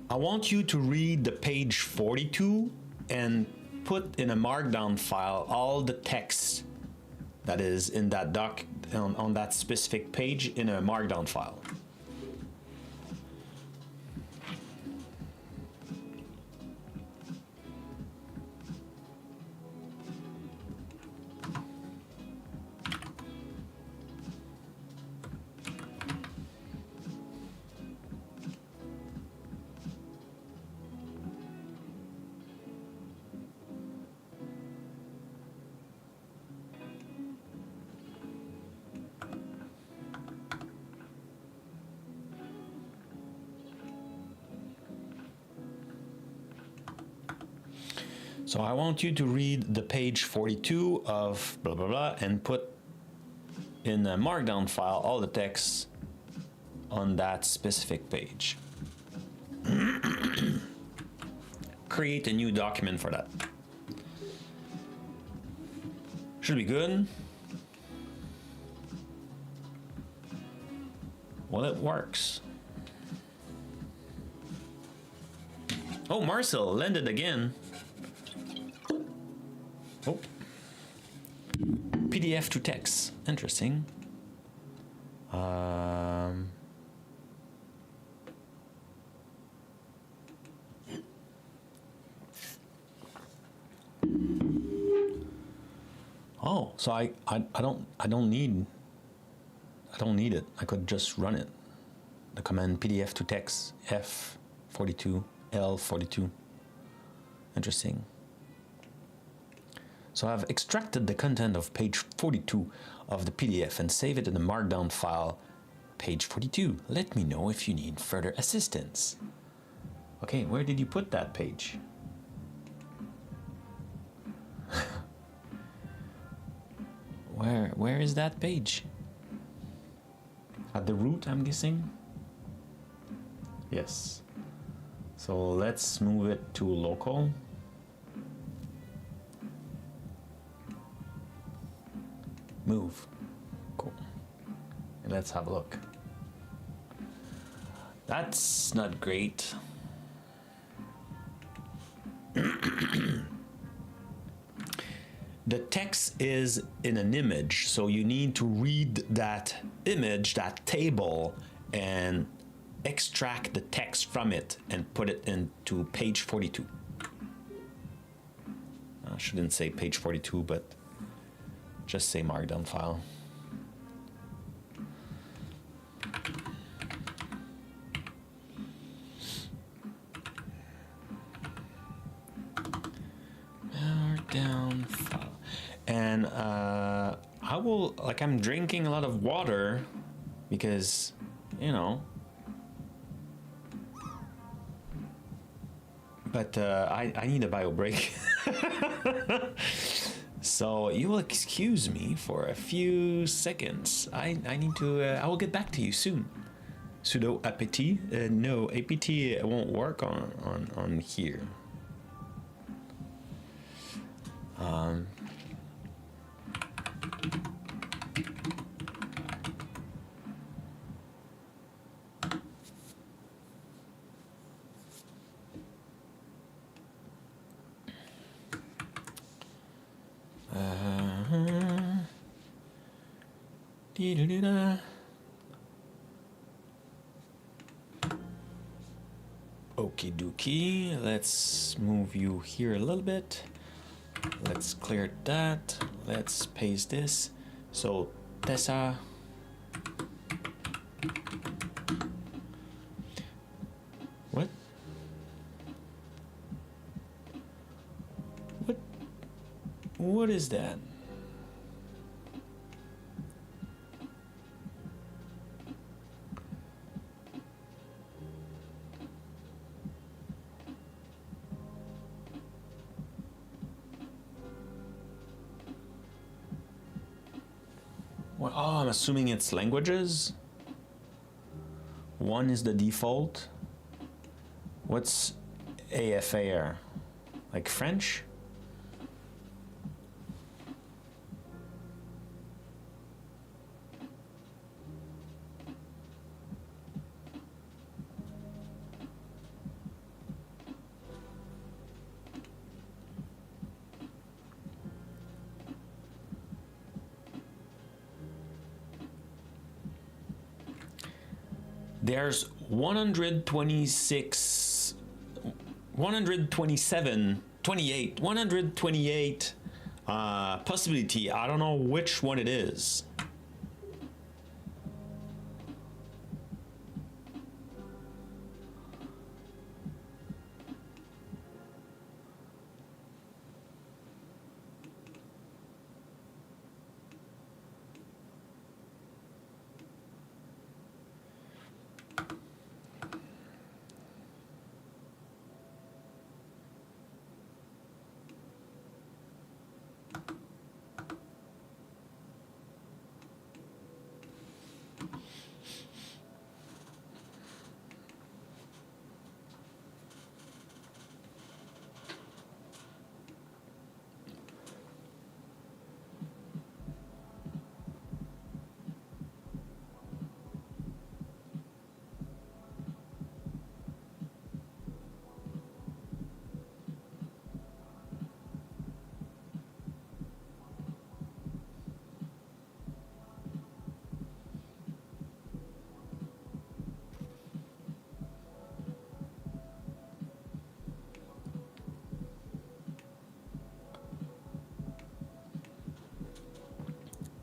I want you to read the page 42 and put in a markdown file all the text that is in that doc on that specific page in a markdown file. So I want you to read the page 42 of blah, blah, blah, and put in a markdown file all the text on that specific page. Create a new document for that. Should be good. Well, it works. Oh, Marcel landed again. Oh. PDF to text. Interesting. Oh, so I don't need it. I could just run it. The command PDF to text F42 L42. Interesting. So I've extracted the content of page 42 of the PDF and save it in the markdown file, page 42. Let me know if you need further assistance. Okay, where did you put that page? Where is that page? At the root, I'm guessing? Yes. So let's move it to local. Move. Cool. And let's have a look. That's not great. the text is in an image, so you need to read that image, that table, and extract the text from it and put it into page 42. I shouldn't say page 42, but just say markdown file. Markdown file. And I will, like, I'm drinking a lot of water because, you know, but I need a bio break. So you will excuse me for a few seconds. I need to, I will get back to you soon. Sudo apt? No, apt won't work on here. Okie dokie, let's move you here a little bit. Let's clear that. Let's paste this. So Tessa. What? What is that? Well, oh, I'm assuming it's languages. One is the default. What's AFAR? Like French? There's 126, 127, 28, 128 possibility. I don't know which one it is.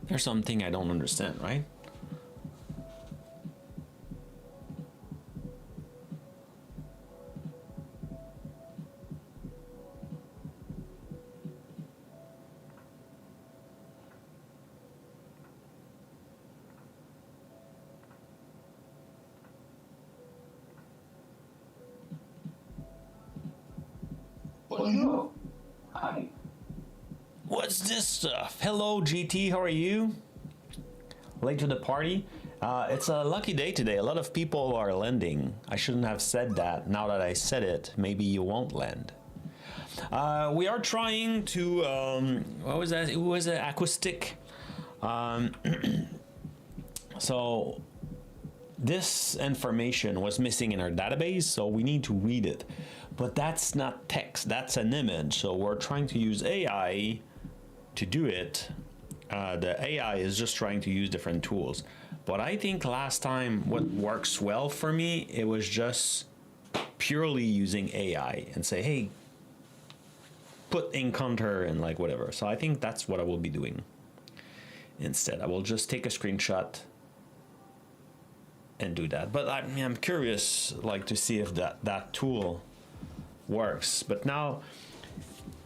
There's something I don't understand, right? Bonjour. Hi. What's this stuff? Hello, GT, how are you? Late to the party? It's a lucky day today. A lot of people are lending. I shouldn't have said that. Now that I said it, maybe you won't lend. We are trying to, what was that? It was an acoustic. So this information was missing in our database, so we need to read it. But that's not text, that's an image. So we're trying to use AI to do it, the AI is just trying to use different tools. But I think last time what works well for me, it was just purely using AI and say, hey, put encounter and like whatever. So I think that's what I will be doing instead. I will just take a screenshot and do that. But I'm curious, like, to see if that tool works. But now,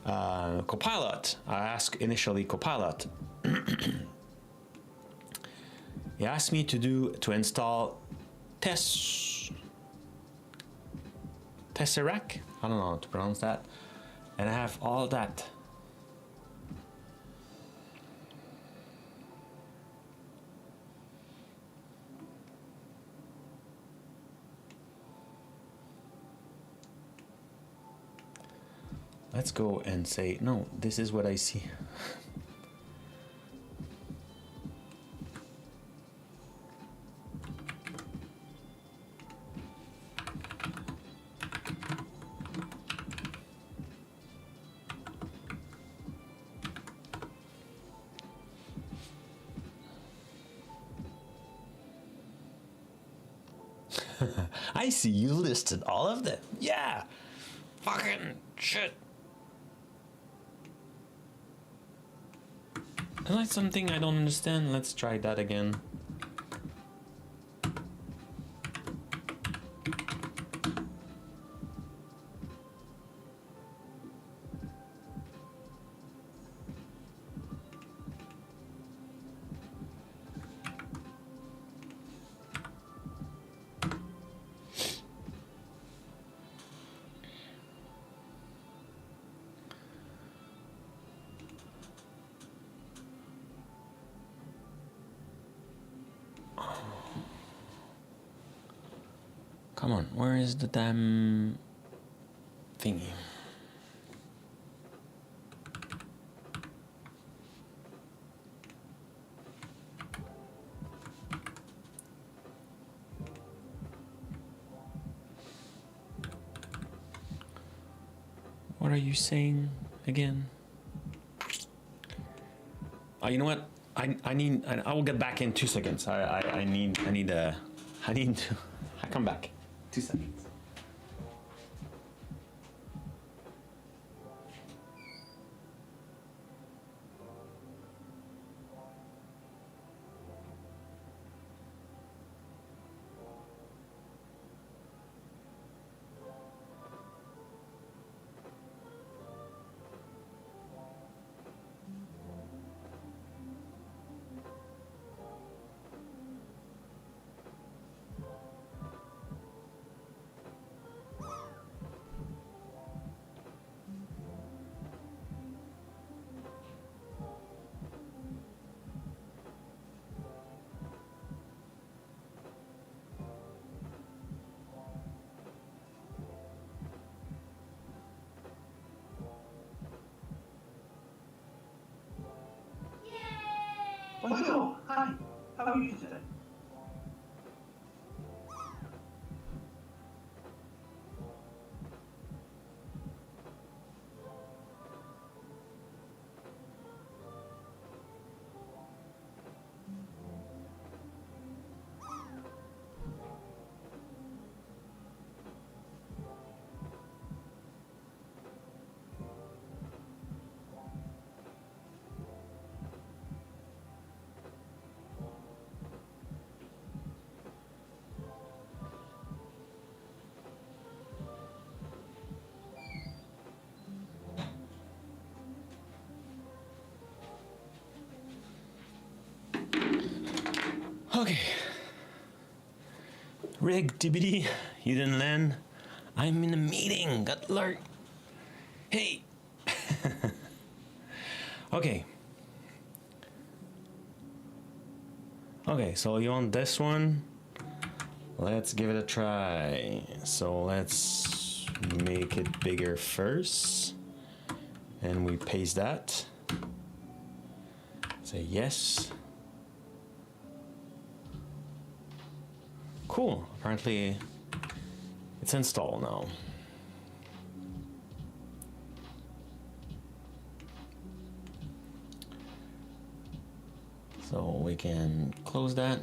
Copilot, I asked initially Copilot. He asked me to install Tesseract. I don't know how to pronounce that. And I have all that. Let's go and say, no, this is what I see. I see you listed all of them. Yeah. Fucking shit. Is that something I don't understand? Let's try that again. Come on, where is the damn thingy? What are you saying again? Oh, you know what? I will get back in 2 seconds. I need to. I come back. 2 seconds. Bonjour. Hi. How are you today? Okay. Rig TBD, you didn't land. I'm in a meeting. Got alert. Hey. Okay. Okay, so you want this one? Let's give it a try. So let's make it bigger first. And we paste that. Say yes. Cool. Apparently it's installed now. So we can close that.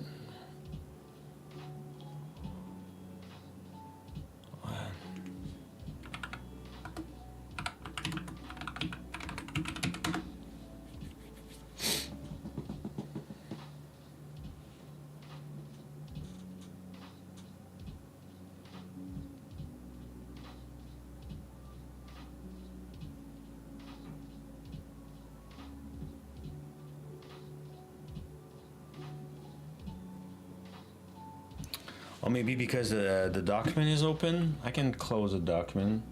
Or maybe because the document is open, I can close the document,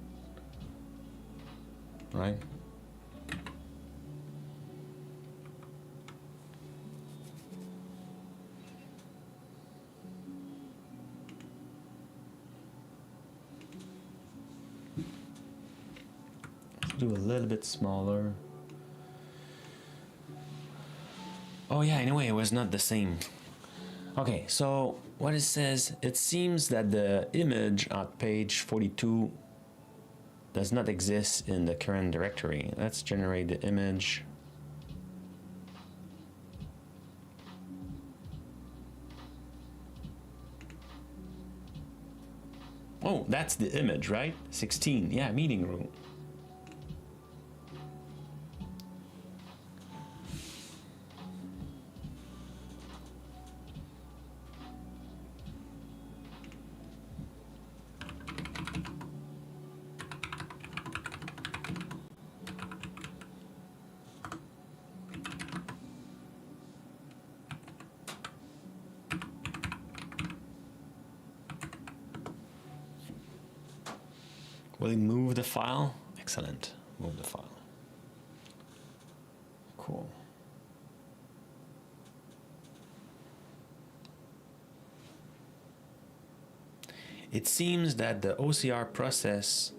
right? Let's do a little bit smaller. Oh yeah, anyway, it was not the same. Okay, so what it says, it seems that the image on page 42 does not exist in the current directory. Let's generate the image. Oh, that's the image, right? 16, yeah, meeting room. Will it move the file? Excellent. Move the file. Cool. It seems that the OCR process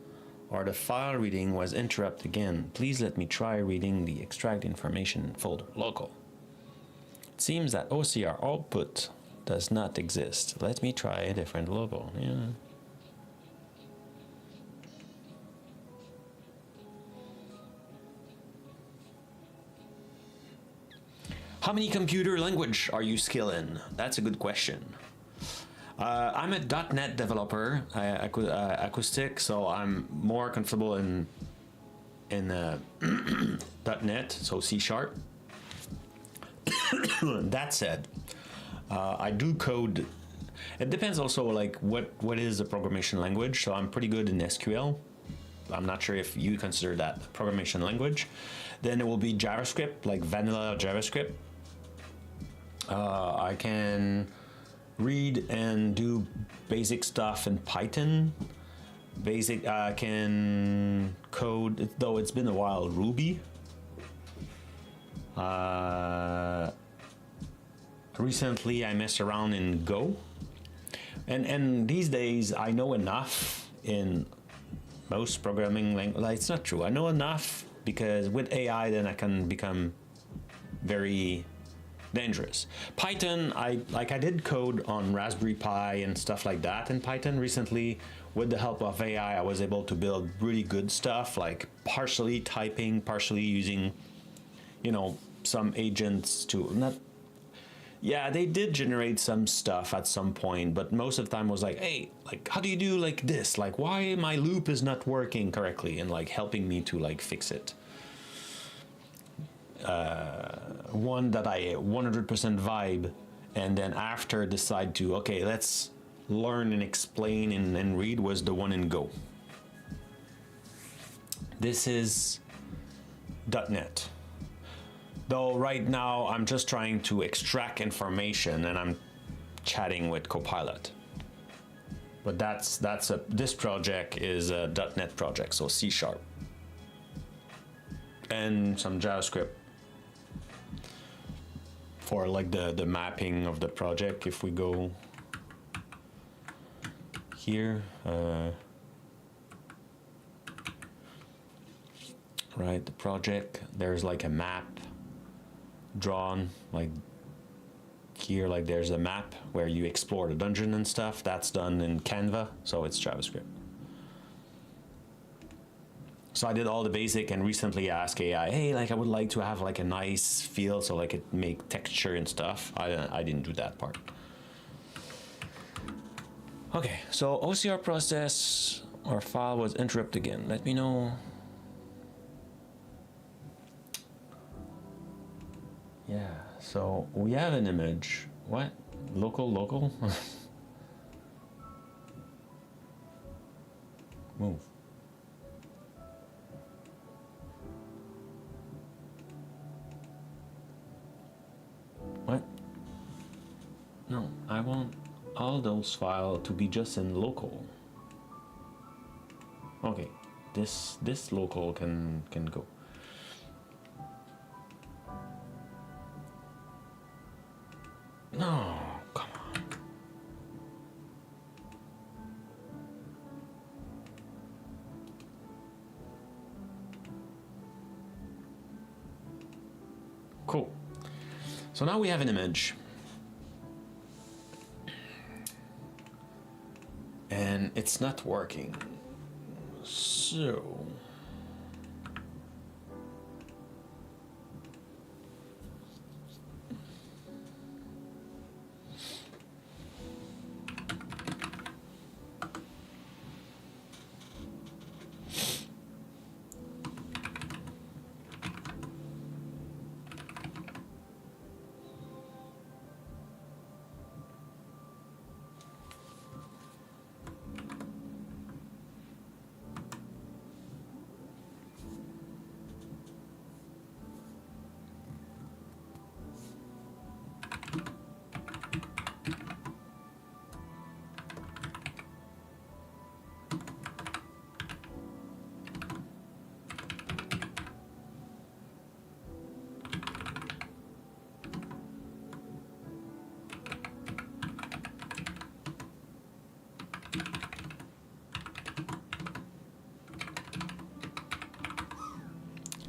or the file reading was interrupted again. Please let me try reading the extract information folder local. It seems that OCR output does not exist. Let me try a different local. Yeah. How many computer language are you skilled in? That's a good question. I'm a .NET developer, acoustic, so I'm more comfortable in .NET, so C#. That said, I do code. It depends also like what is the programmation language. So I'm pretty good in SQL. I'm not sure if you consider that a programmation language. Then it will be JavaScript, like vanilla JavaScript. I can read and do basic stuff in Python. I can code, though it's been a while, Ruby. Recently I messed around in Go. And these days I know enough in most programming language. Like, it's not true. I know enough because with AI then I can become very dangerous. Python, I did code on Raspberry Pi and stuff like that in Python recently. With the help of AI, I was able to build really good stuff, like partially typing, partially using, you know, some agents to not. Yeah, they did generate some stuff at some point, but most of the time was like, hey, like, how do you do like this? Like, why my loop is not working correctly, and like helping me to like fix it. One that I 100% vibe, and then after decide to, okay, let's learn and explain and read, was the one in Go. This is .NET. Though right now I'm just trying to extract information and I'm chatting with Copilot. But this project is a .NET project, so C# and some JavaScript for like the mapping of the project. If we go here, right, the project, there's like a map drawn, like here, like there's a map where you explore the dungeon and stuff. That's done in Canva, so it's JavaScript. So I did all the basic and recently asked AI, hey, like I would like to have like a nice feel so like it make texture and stuff. I didn't do that part. Okay, so OCR process or file was interrupted again. Let me know. Yeah, so we have an image. What? Local? Move. What? No, I want all those files to be just in local. Okay, this local can go. No, come on. Cool. So now we have an image. And it's not working. So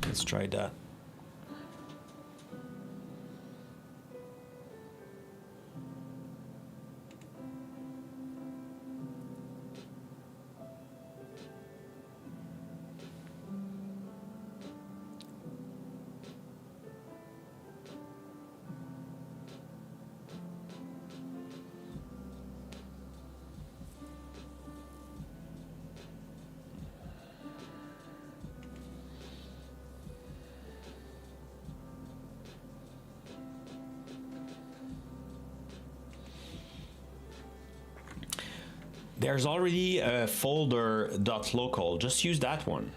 let's try that. There's already a folder .local. Just use that one.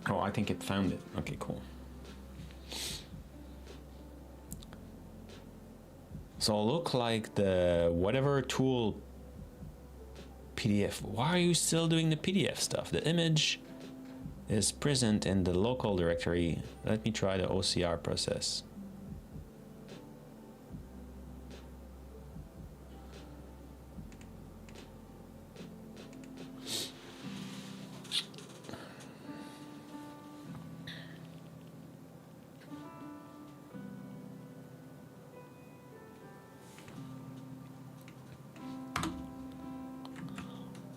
Oh, I think it found it. Okay, cool. So look like the whatever tool PDF. Why are you still doing the PDF stuff? The image is present in the local directory. Let me try the OCR process.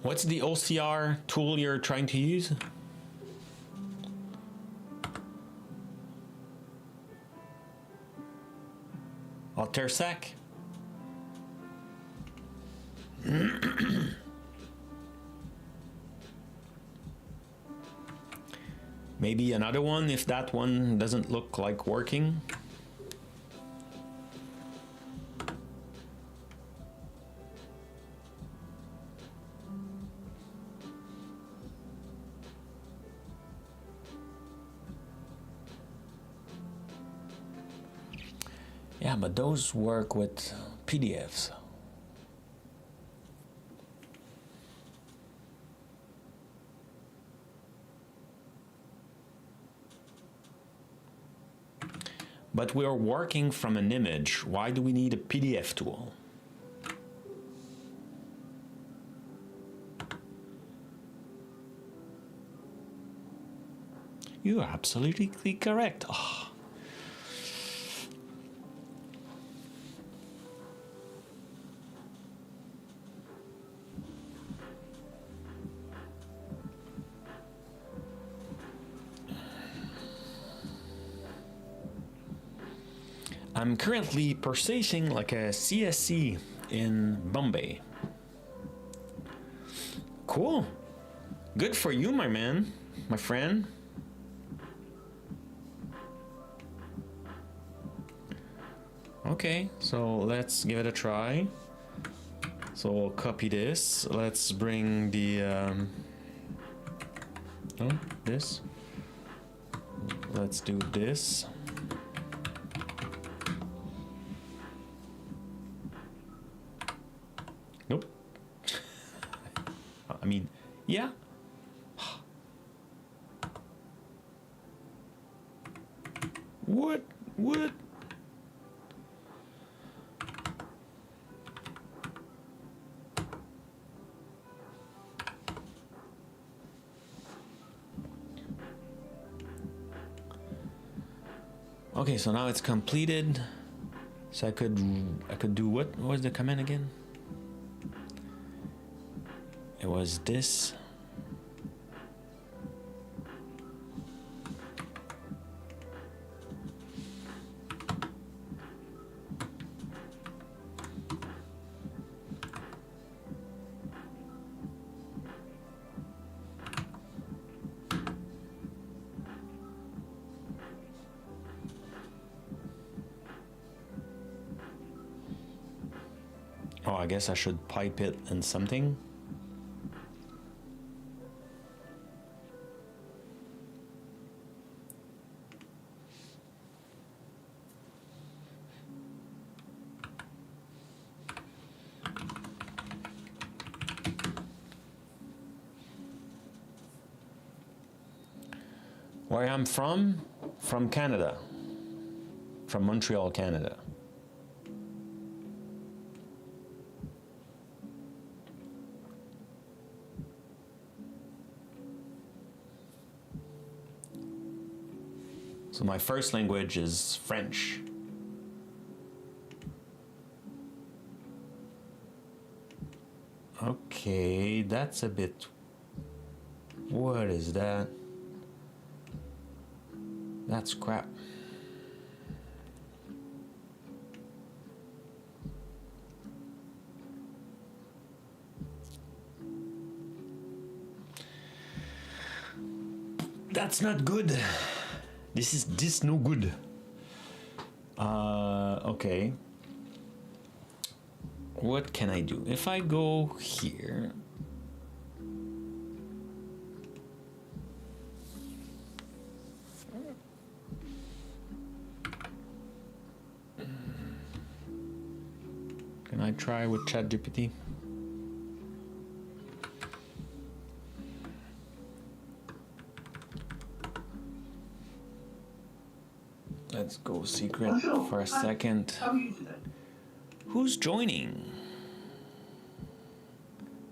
What's the OCR tool you're trying to use? Altersec? Maybe another one if that one doesn't look like working. Yeah, but those work with PDFs. But we're working from an image. Why do we need a PDF tool? You are absolutely correct. Oh. I'm currently purchasing like a CSC in Bombay. Cool. Good for you, my man, my friend. Okay, so let's give it a try. So we'll copy this. Let's bring the this. Let's do this. Nope. I mean, yeah. What? What? Okay, so now it's completed. So I could do what was the command again? It was this. Oh, I guess I should pipe it in something. Where I'm from Canada, from Montreal, Canada. So my first language is French. Okay, that's a bit... What is that? That's crap. That's not good. This no good. Okay. What can I do? If I go here, can I try with ChatGPT? Let's go secret for a second. How are you today? Who's joining?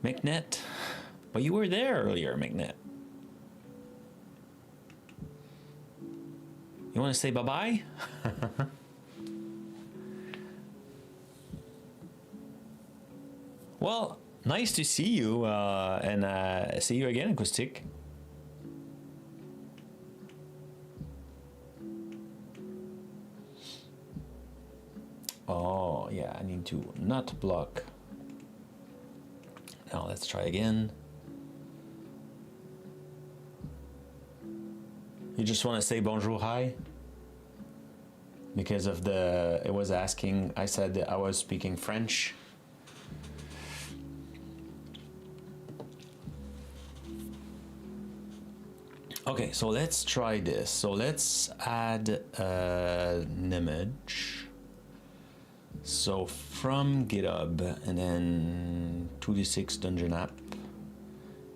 McNet? But you were there earlier, McNet. You want to say bye-bye? Well, nice to see you, and see you again, Acoustic. Oh, yeah, I need to not block. Now let's try again. You just want to say bonjour, hi? Because of the, it was asking, I said that I was speaking French. Okay, so let's try this. So let's add an image. So from GitHub, and then 2d6 Dungeon app,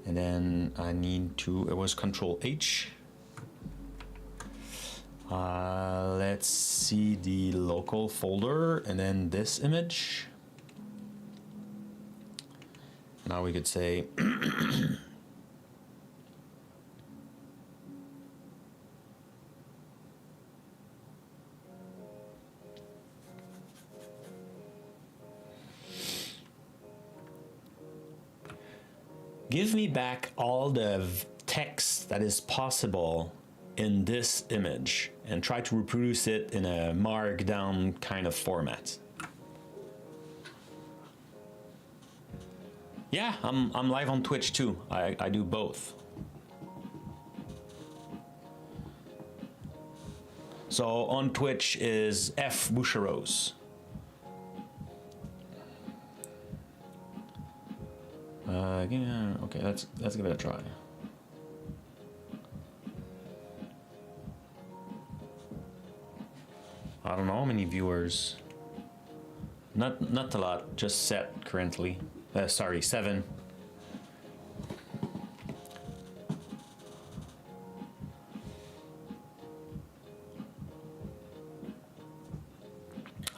and then I need to, it was Control H. Let's see the local folder, and then this image. Now we could say, give me back all the text that is possible in this image and try to reproduce it in a markdown kind of format. Yeah, I'm live on Twitch too. I do both. So on Twitch is F Boucheros. Yeah, okay, let's give it a try. I don't know how many viewers. Not a lot, just set currently. Sorry, 7.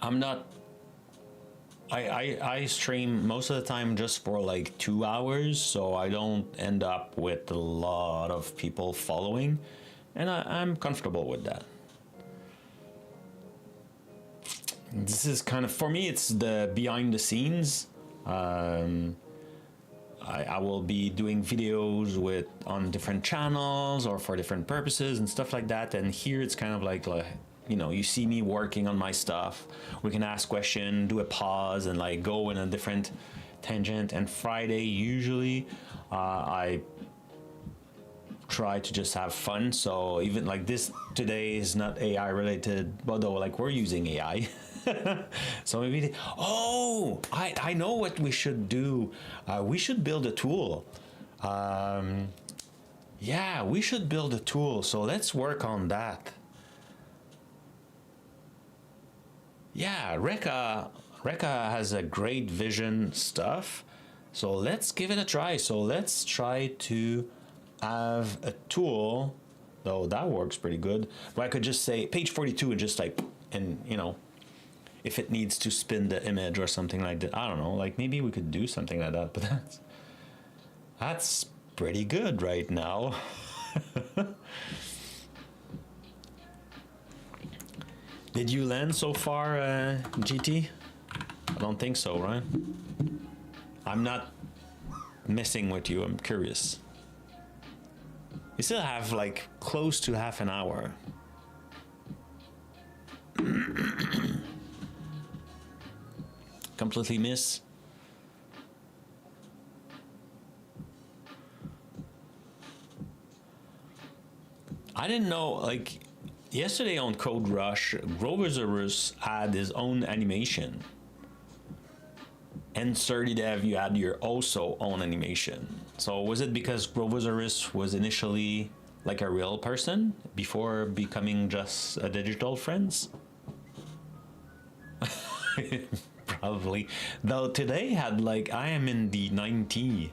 I'm not. I stream most of the time just for like 2 hours, so I don't end up with a lot of people following, and I'm comfortable with that. This is kind of, for me, it's the behind the scenes. I will be doing videos on different channels or for different purposes and stuff like that, and here it's kind of like you know, you see me working on my stuff. We can ask questions, do a pause, and like go in a different tangent. And Friday, usually, I try to just have fun. So even like this today is not AI related, although like we're using AI. So maybe, I know what we should do. We should build a tool. Yeah, we should build a tool. So let's work on that. Yeah, Reka has a great vision stuff, so let's give it a try. So let's try to have a tool, though that works pretty good. But I could just say page 42 and just type, and you know, if it needs to spin the image or something like that, I don't know, like maybe we could do something like that, but that's pretty good right now. Did you land so far, GT? I don't think so, right? I'm not messing with you, I'm curious. We still have like close to half an hour. Completely miss. I didn't know, like, yesterday on Code Rush, Groversaurus had his own animation. And Surdydev, you had your also own animation. So was it because Groversaurus was initially like a real person before becoming just a digital friends? Probably. Though today had like, I am in the 90,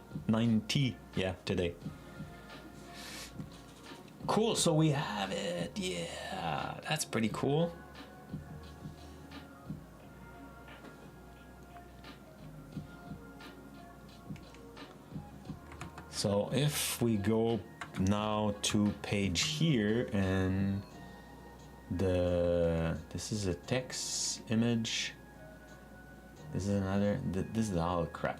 yeah, today. Cool, so we have it. Yeah, that's pretty cool. So if we go now to page here, and this is a text image. This is another, this is all crap.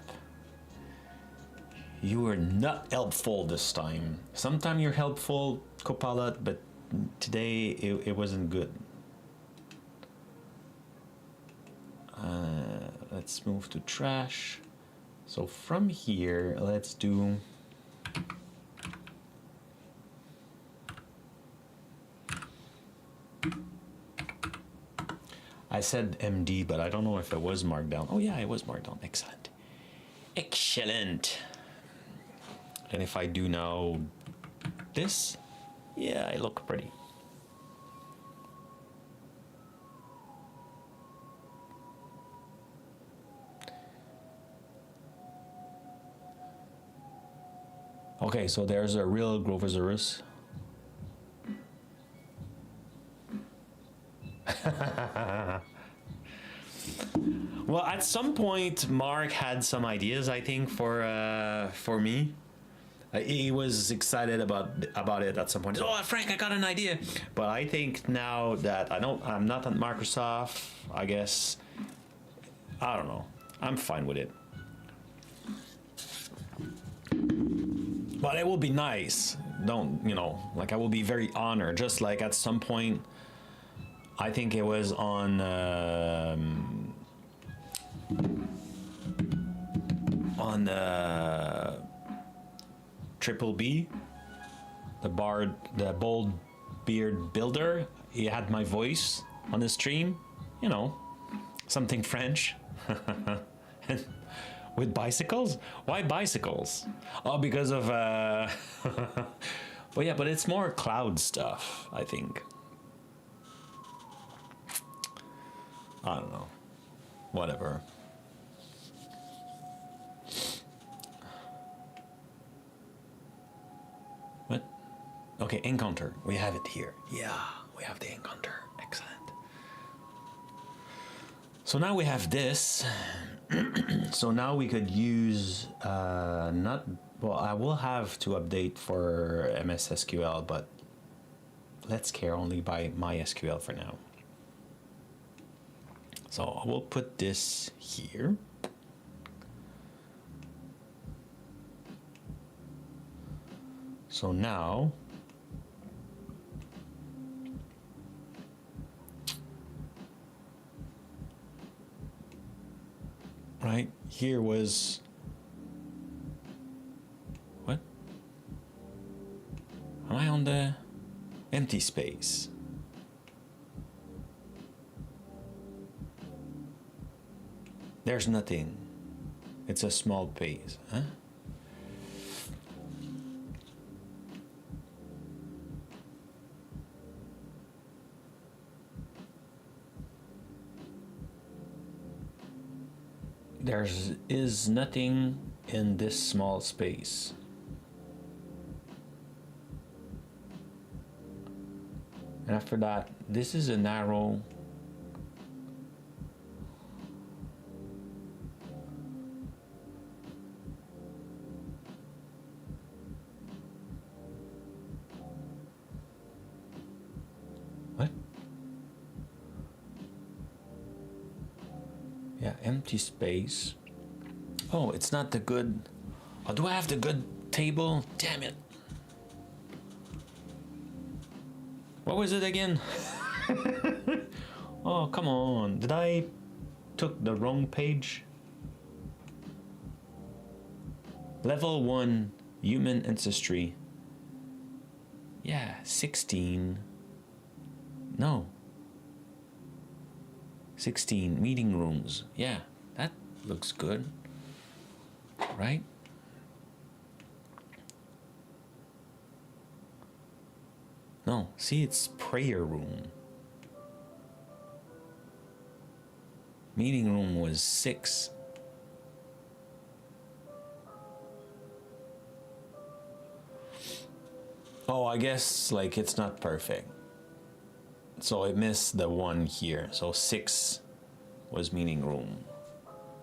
You were not helpful this time. Sometimes you're helpful, Copilot, but today it wasn't good. Let's move to trash. So from here, let's do. I said MD, but I don't know if it was marked down. Oh yeah, it was marked down. Excellent. Excellent. And if I do now this, yeah, I look pretty. Okay, so there's a real Groversaurus. Well, at some point, Mark had some ideas, I think, for me. He was excited about it at some point. Oh, Frank, I got an idea. But I think now that I'm not at Microsoft, I guess, I don't know. I'm fine with it. But it will be nice. don't, you know, like I will be very honored. Just like at some point, I think it was on Triple B, the bold beard builder. He had my voice on his stream, you know, something French. And with bicycles? Why bicycles? Oh, because of but yeah, but it's more cloud stuff, I think. I don't know. Whatever. What? Okay, encounter. We have it here. Yeah, we have the encounter. Excellent. So now we have this. So now we could use not, well, I will have to update for MS SQL, but let's care only by MySQL for now. So I will put this here. So now right here was what? Am I on the empty space? There's nothing. It's a small page, huh? There is nothing in this small space. And after that, this is a narrow. What? Yeah, empty space. Oh, it's not the good. Oh, do I have the good table? Damn it. What was it again? Oh, come on. Did I took the wrong page? Level 1 human ancestry. Yeah, 16. No. 16 meeting rooms. Yeah, that looks good. Right? No, see, it's prayer room. Meeting room was 6. Oh, I guess like it's not perfect. So I missed the 1 here. So 6 was meeting room.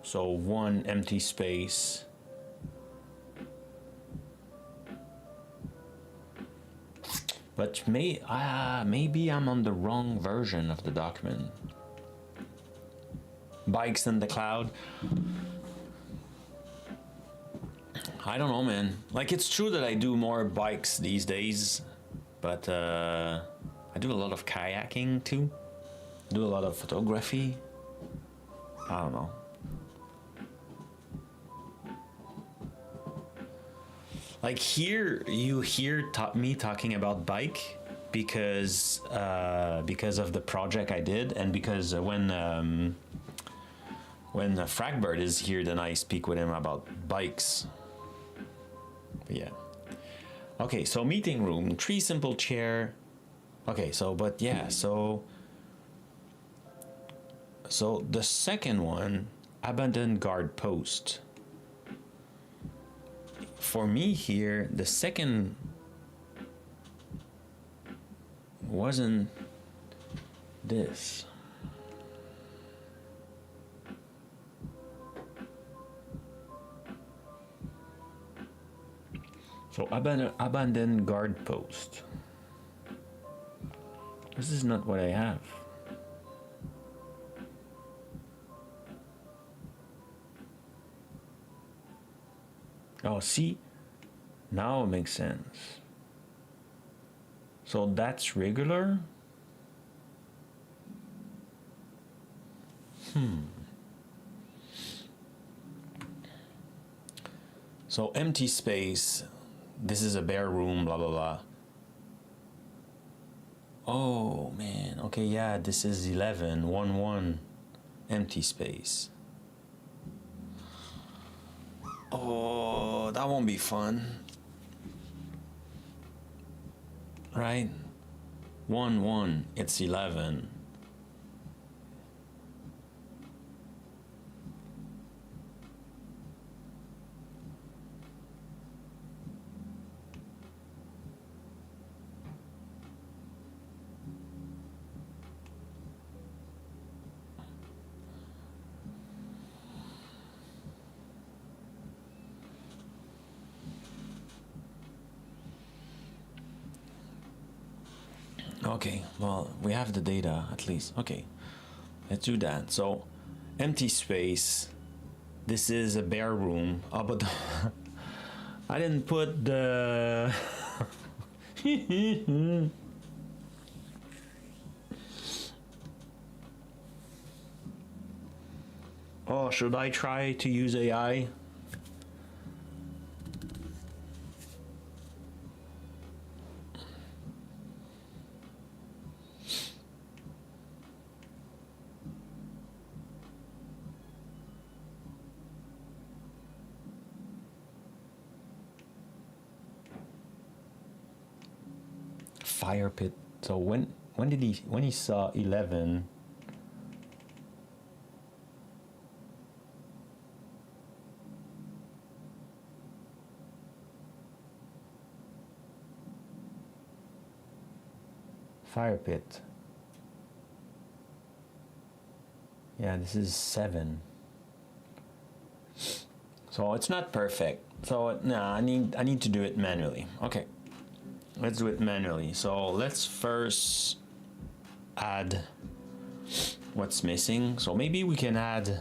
So 1 empty space. But maybe I'm on the wrong version of the document. Bikes in the cloud. I don't know, man. Like, it's true that I do more bikes these days, but I do a lot of kayaking too. Do a lot of photography. I don't know. Like here, you hear me talking about bike because of the project I did, and because when Fragbird is here, then I speak with him about bikes. But yeah. Okay, so meeting room, 3 simple chair. Okay, so but yeah, so the second one, abandoned guard post. For me here, the second wasn't this. So abandoned guard post. This is not what I have. Oh, see? Now it makes sense. So that's regular. So empty space. This is a bare room, blah, blah, blah. Oh, man. Okay, yeah, this is 11, 1, 1. Empty space. Oh, that won't be fun. Right? 1, 1. It's 11. Okay, well, we have the data at least. Okay, let's do that. So, empty space. This is a bare room. Oh, but I didn't put the. Oh, should I try to use AI? Fire pit. So when he saw 11, fire pit. Yeah, this is 7. So it's not perfect. So no, I need to do it manually. Okay. Let's do it manually. So let's first add what's missing. So maybe we can add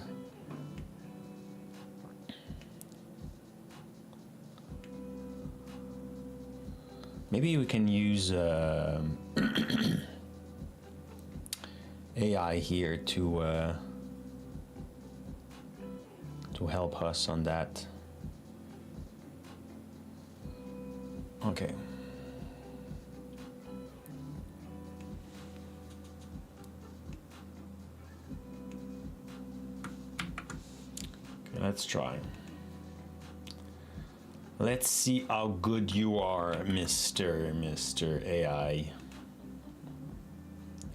maybe we can use AI here to help us on that. Okay. Let's try. Let's see how good you are, Mr. AI.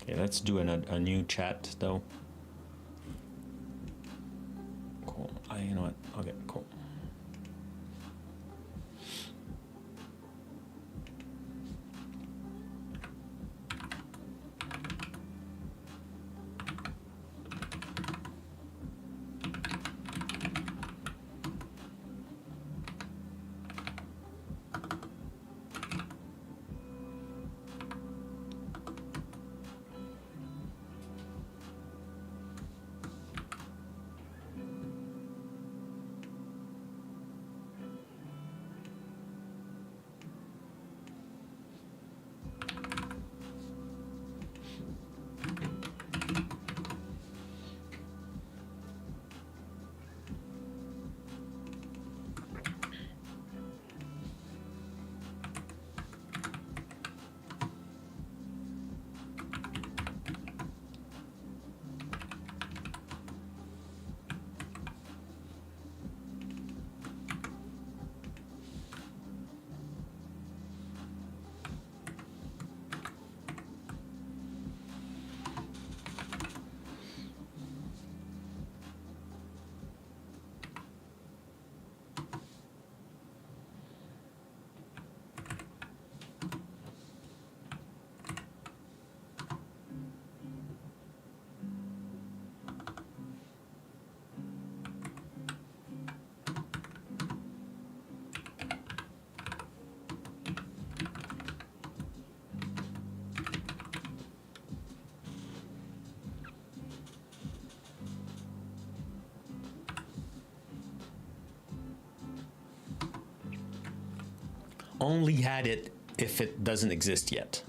Okay, let's do a new chat though. Cool. You know what? Okay, cool. Only had it if it doesn't exist yet.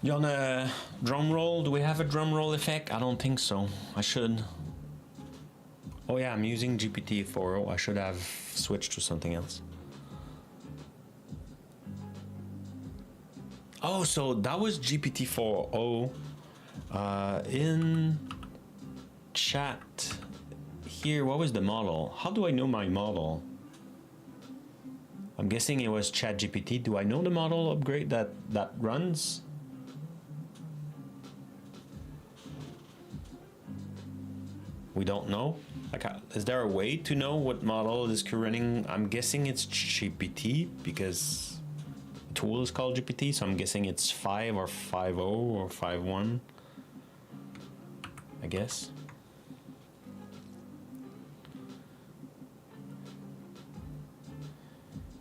You want a drum roll? Do we have a drum roll effect? I don't think so. I should. Oh yeah, I'm using GPT-4. I should have switched to something else. Oh, so that was GPT-4. In chat here, what was the model? How do I know my model? I'm guessing it was ChatGPT. Do I know the model upgrade that runs? We don't know. Like, is there a way to know what model is running? I'm guessing it's GPT because the tool is called GPT, so I'm guessing it's 5 or 5.0 or 5.1. I guess.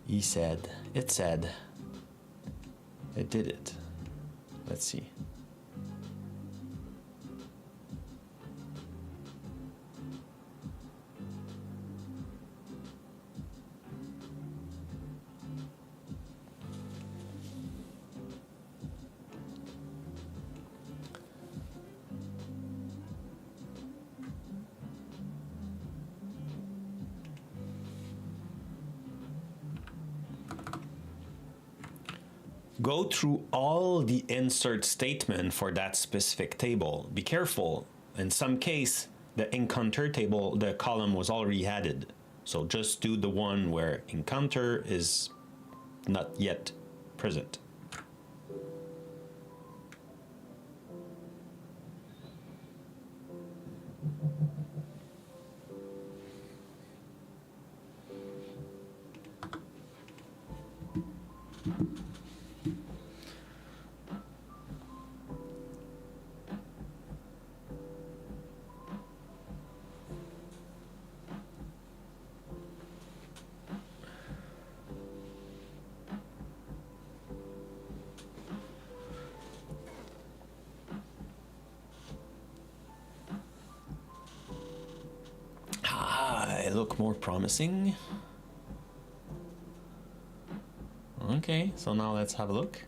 He said, it said, it did it. Let's see. Go through all the insert statement for that specific table. Be careful. In some case, the encounter table, the column was already added. So just do the one where encounter is not yet present. Look more promising. Okay, so now let's have a look.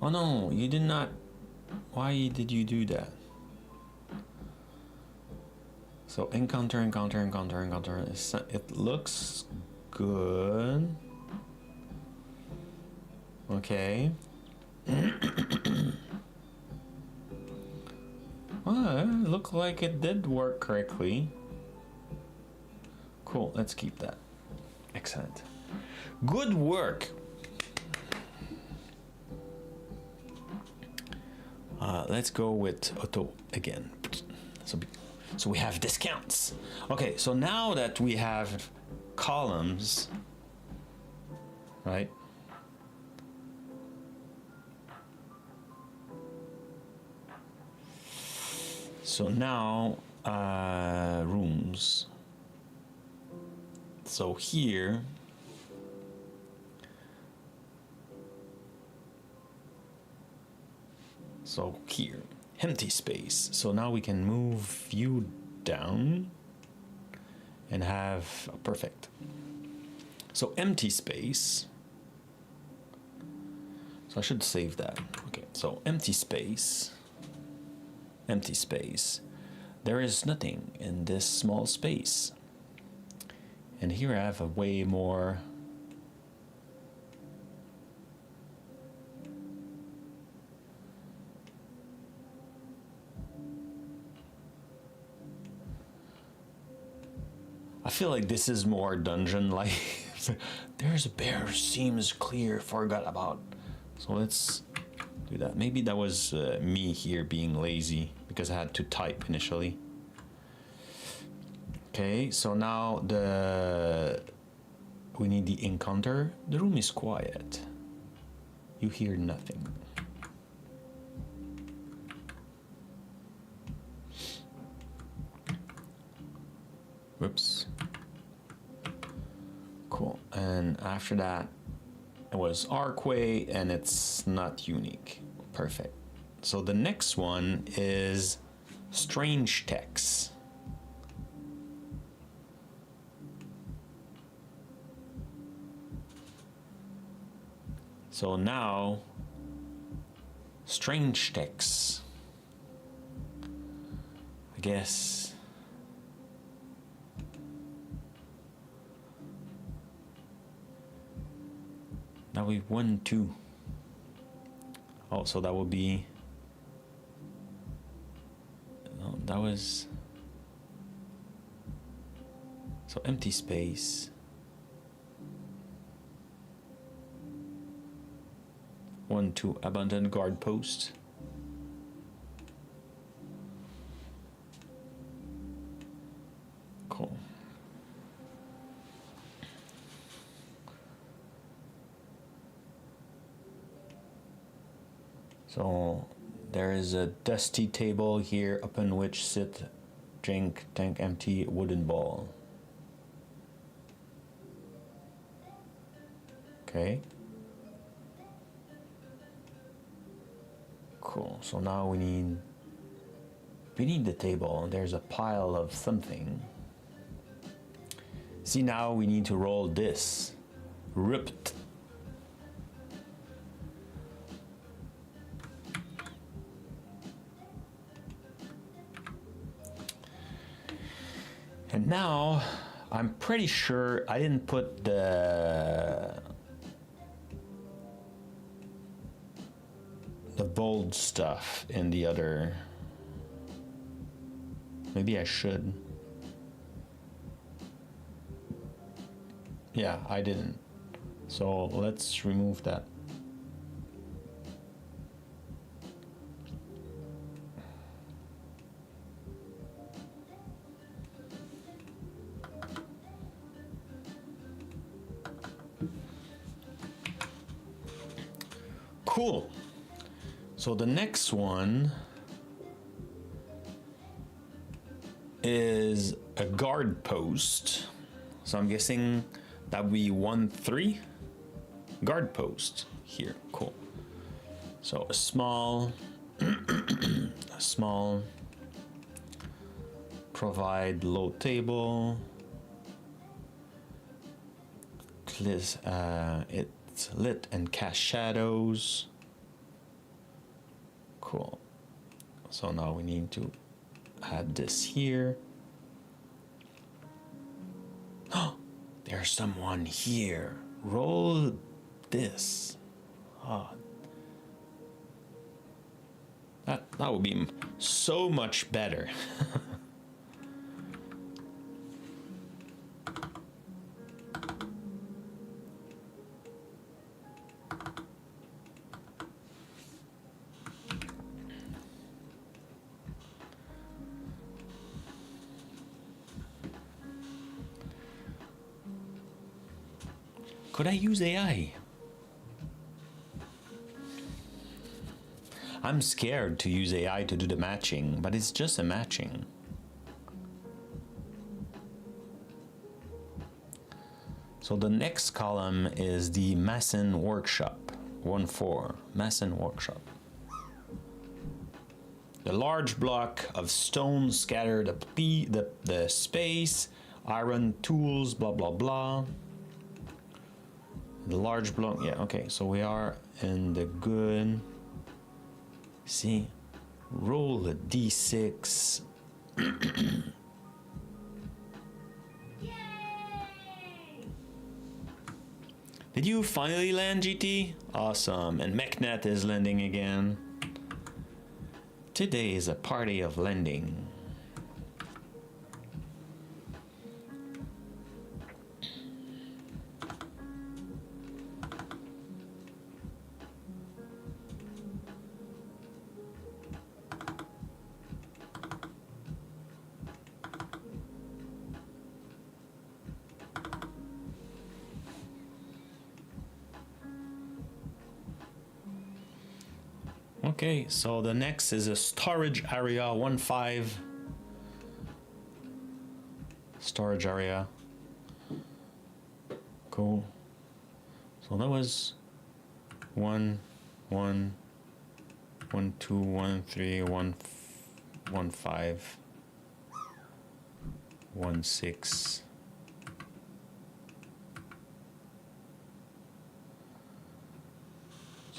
Oh no, you did not. Why did you do that? So encounter. It looks good. Okay. Well, it looked like it did work correctly. Cool, let's keep that. Excellent. Good work. Let's go with auto again. So we have discounts. Okay, so now that we have columns, right? So now, rooms. So here, empty space. So now we can move view down and have perfect. So empty space. So I should save that. Okay, so empty space. Empty space. There is nothing in this small space. And here I have a way more I feel like this is more dungeon-like. There's a bear, seems clear, forgot about. So let's do that. Maybe that was me here being lazy because I had to type initially. Okay, so now we need the encounter. The room is quiet. You hear nothing. Whoops. Cool. And after that, it was Arcway, and it's not unique. Perfect. So the next one is strange text. So now, strange text. I guess. Now we 1, 2. Oh, so that would be. No, that was. So empty space. 1, 2, abandoned guard post. Cool. So there is a dusty table here upon which sit drink tank empty wooden ball. Okay. Cool. So now we need the table. There's a pile of something. See, now we need to roll this. Ripped. And now I'm pretty sure I didn't put the bold stuff in the other. Maybe I should. Yeah, I didn't. So let's remove that. Cool. So the next one is a guard post. So I'm guessing that would be 1, 3 guard post here. Cool. So a small, a small provide low table. It's lit and cast shadows. Cool. So now we need to add this here. Oh, there's someone here. Roll this. Oh. That would be so much better. Could I use AI? I'm scared to use AI to do the matching, but it's just a matching. So the next column is the Mason Workshop, 1-4, Mason Workshop. The large block of stone scattered up the space, iron tools, blah, blah, blah. The large block, yeah, okay, so we are in the good. See, roll a d6. Did you finally land, GT? Awesome, and MechNet is landing again. Today is a party of landing. Okay, so the next is a storage area, 1-5. Storage area. Cool. So that was 1, 1, 1, 2, 1, 3, 1, 1, 5, 1, 6.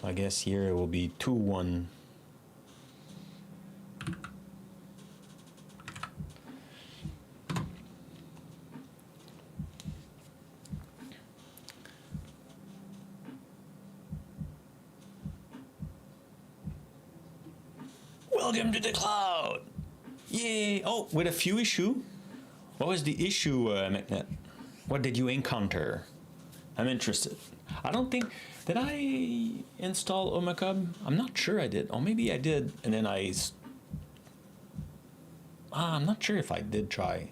So I guess here it will be 2, 1. Welcome to the cloud! Yay! Oh, with a few issue? What was the issue, McNet? What did you encounter? I'm interested. I don't think... Did I install Omacub? I'm not sure I did. Or maybe I did, and then I'm not sure if I did try.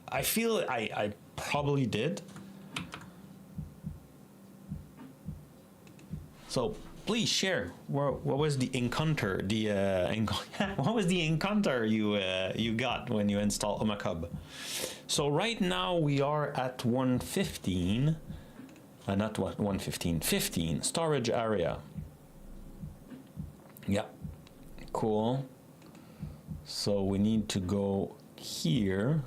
I feel I probably did. So please share. What was the encounter? What was the encounter you got when you install Omacub? So right now we are at 115. Not what 115. 15 storage area. Yeah. Cool. So we need to go here.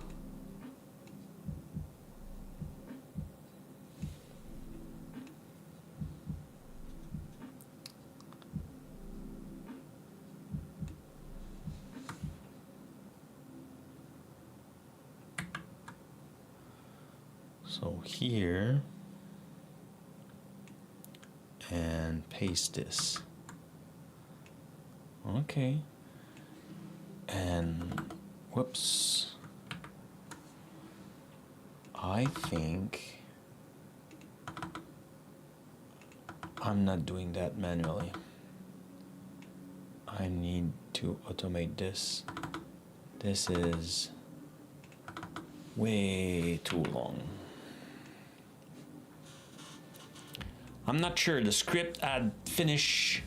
So here, and paste this. Okay. And whoops. I think I'm not doing that manually. I need to automate this. This is way too long. I'm not sure the script add finish.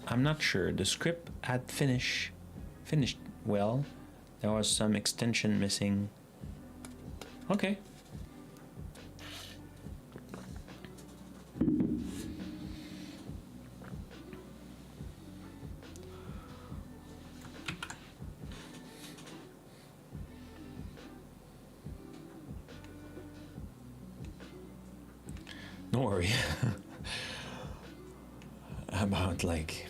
I'm not sure the script add finish finished well. There was some extension missing. Okay. Don't worry. About like,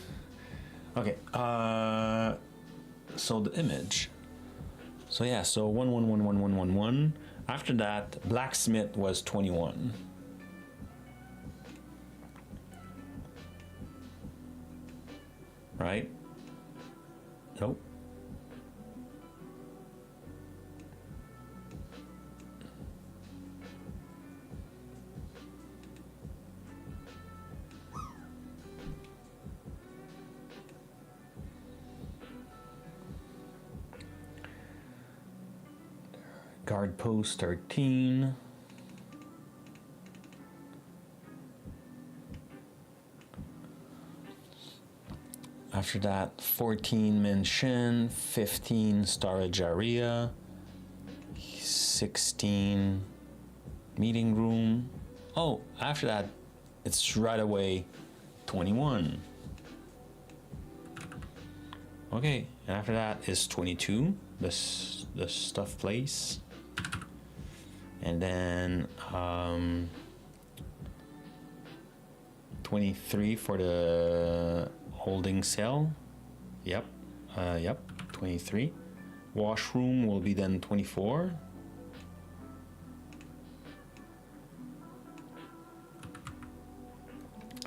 okay, so the image. So yeah, so 1111111. After that, blacksmith was 21. Right? Nope. Guard post 13. After that, 14 mention, 15 storage area, 16 meeting room. Oh, after that, it's right away 21. Okay, and after that is 22, the stuff place. And then 23 for the holding cell. Yep, yep, 23. Washroom will be then 24.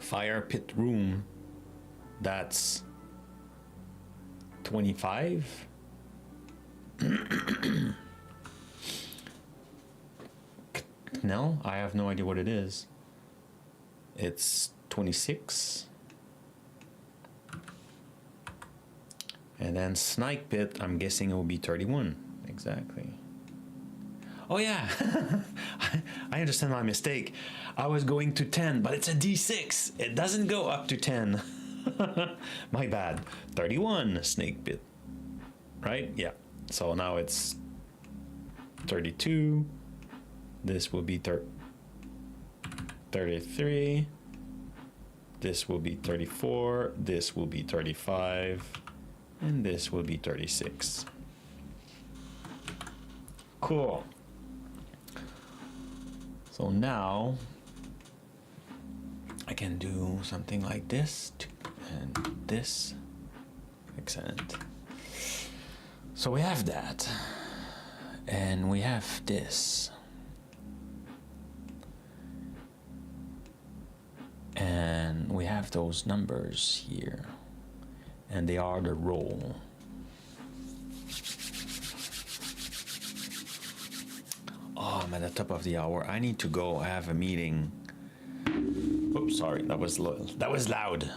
Fire pit room, that's 25. No, I have no idea what it is. It's 26. And then snake pit, I'm guessing it will be 31. Exactly. Oh yeah, I understand my mistake. I was going to 10, but it's a D6. It doesn't go up to 10. My bad. 31 snake pit. Right? Yeah. So now it's 32. This will be 33. This will be 34. This will be 35. And this will be 36. Cool. So now I can do something like this and this. Excellent. So we have that, and we have this, and we have those numbers here, and they are the roll. Oh, I'm at the top of the hour. I need to go. I have a meeting. Oops, sorry, that was loud.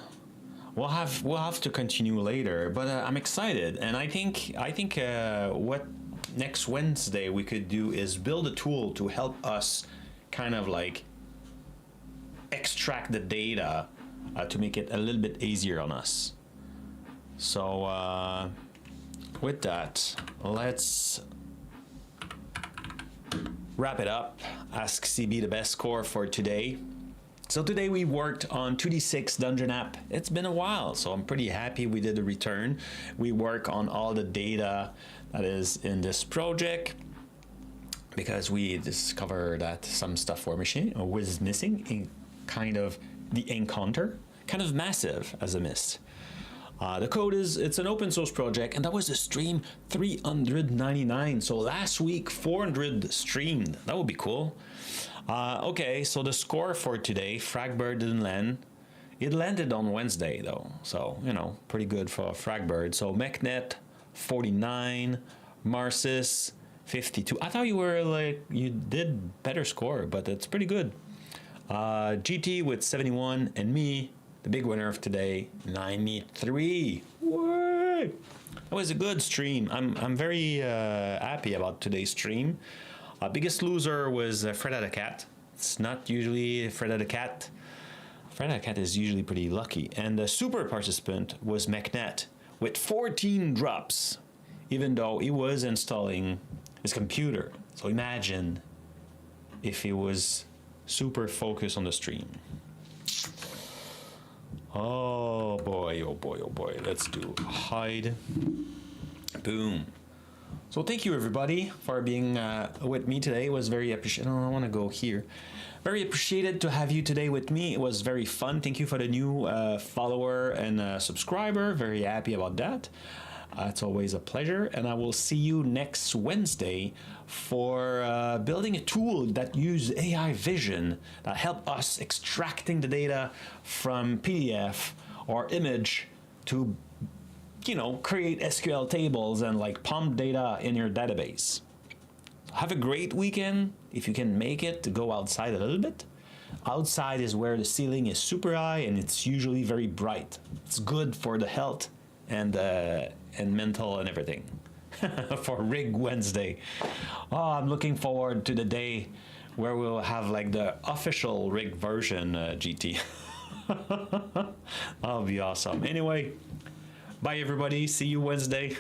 We'll have to continue later, but I'm excited, and I think what next Wednesday we could do is build a tool to help us kind of like extract the data to make it a little bit easier on us. So with that, let's wrap it up. Ask CB the best score for today. So today we worked on 2D6 Dungeon app. It's been a while, so I'm pretty happy we did a return. We work on all the data that is in this project because we discovered that some stuff was missing in kind of the encounter, kind of massive as a miss. The code it's an open source project, and that was the stream 399. So last week 400 streamed. That would be cool. Okay, so the score for today, Fragbird didn't land. It landed on Wednesday though, so you know, pretty good for Fragbird. So MechNet 49, Marcis 52. I thought you did better score, but it's pretty good. GT with 71, and me, the big winner of today, 93. Woo! That was a good stream. I'm very happy about today's stream. Biggest loser was Fred the Cat. It's not usually Fred the Cat. Fred the Cat is usually pretty lucky. And the super participant was MechNet with 14 drops, even though he was installing his computer. So imagine if he was super focused on the stream. Oh boy, oh boy, oh boy. Let's do hide. Boom. So thank you everybody for being with me today. It was very appreciated. Oh, I want to go here. Very appreciated to have you today with me. It was very fun. Thank you for the new follower and subscriber. Very happy about that. It's always a pleasure. And I will see you next Wednesday for building a tool that uses AI vision that help us extracting the data from PDF or image to create SQL tables and like pump data in your database. Have a great weekend. If you can make it, to go outside a little bit. Outside is where the ceiling is super high and it's usually very bright. It's good for the health and mental and everything. For Rig Wednesday. Oh, I'm looking forward to the day where we'll have like the official Rig version GT. That'll be awesome. Anyway, bye everybody. See you Wednesday.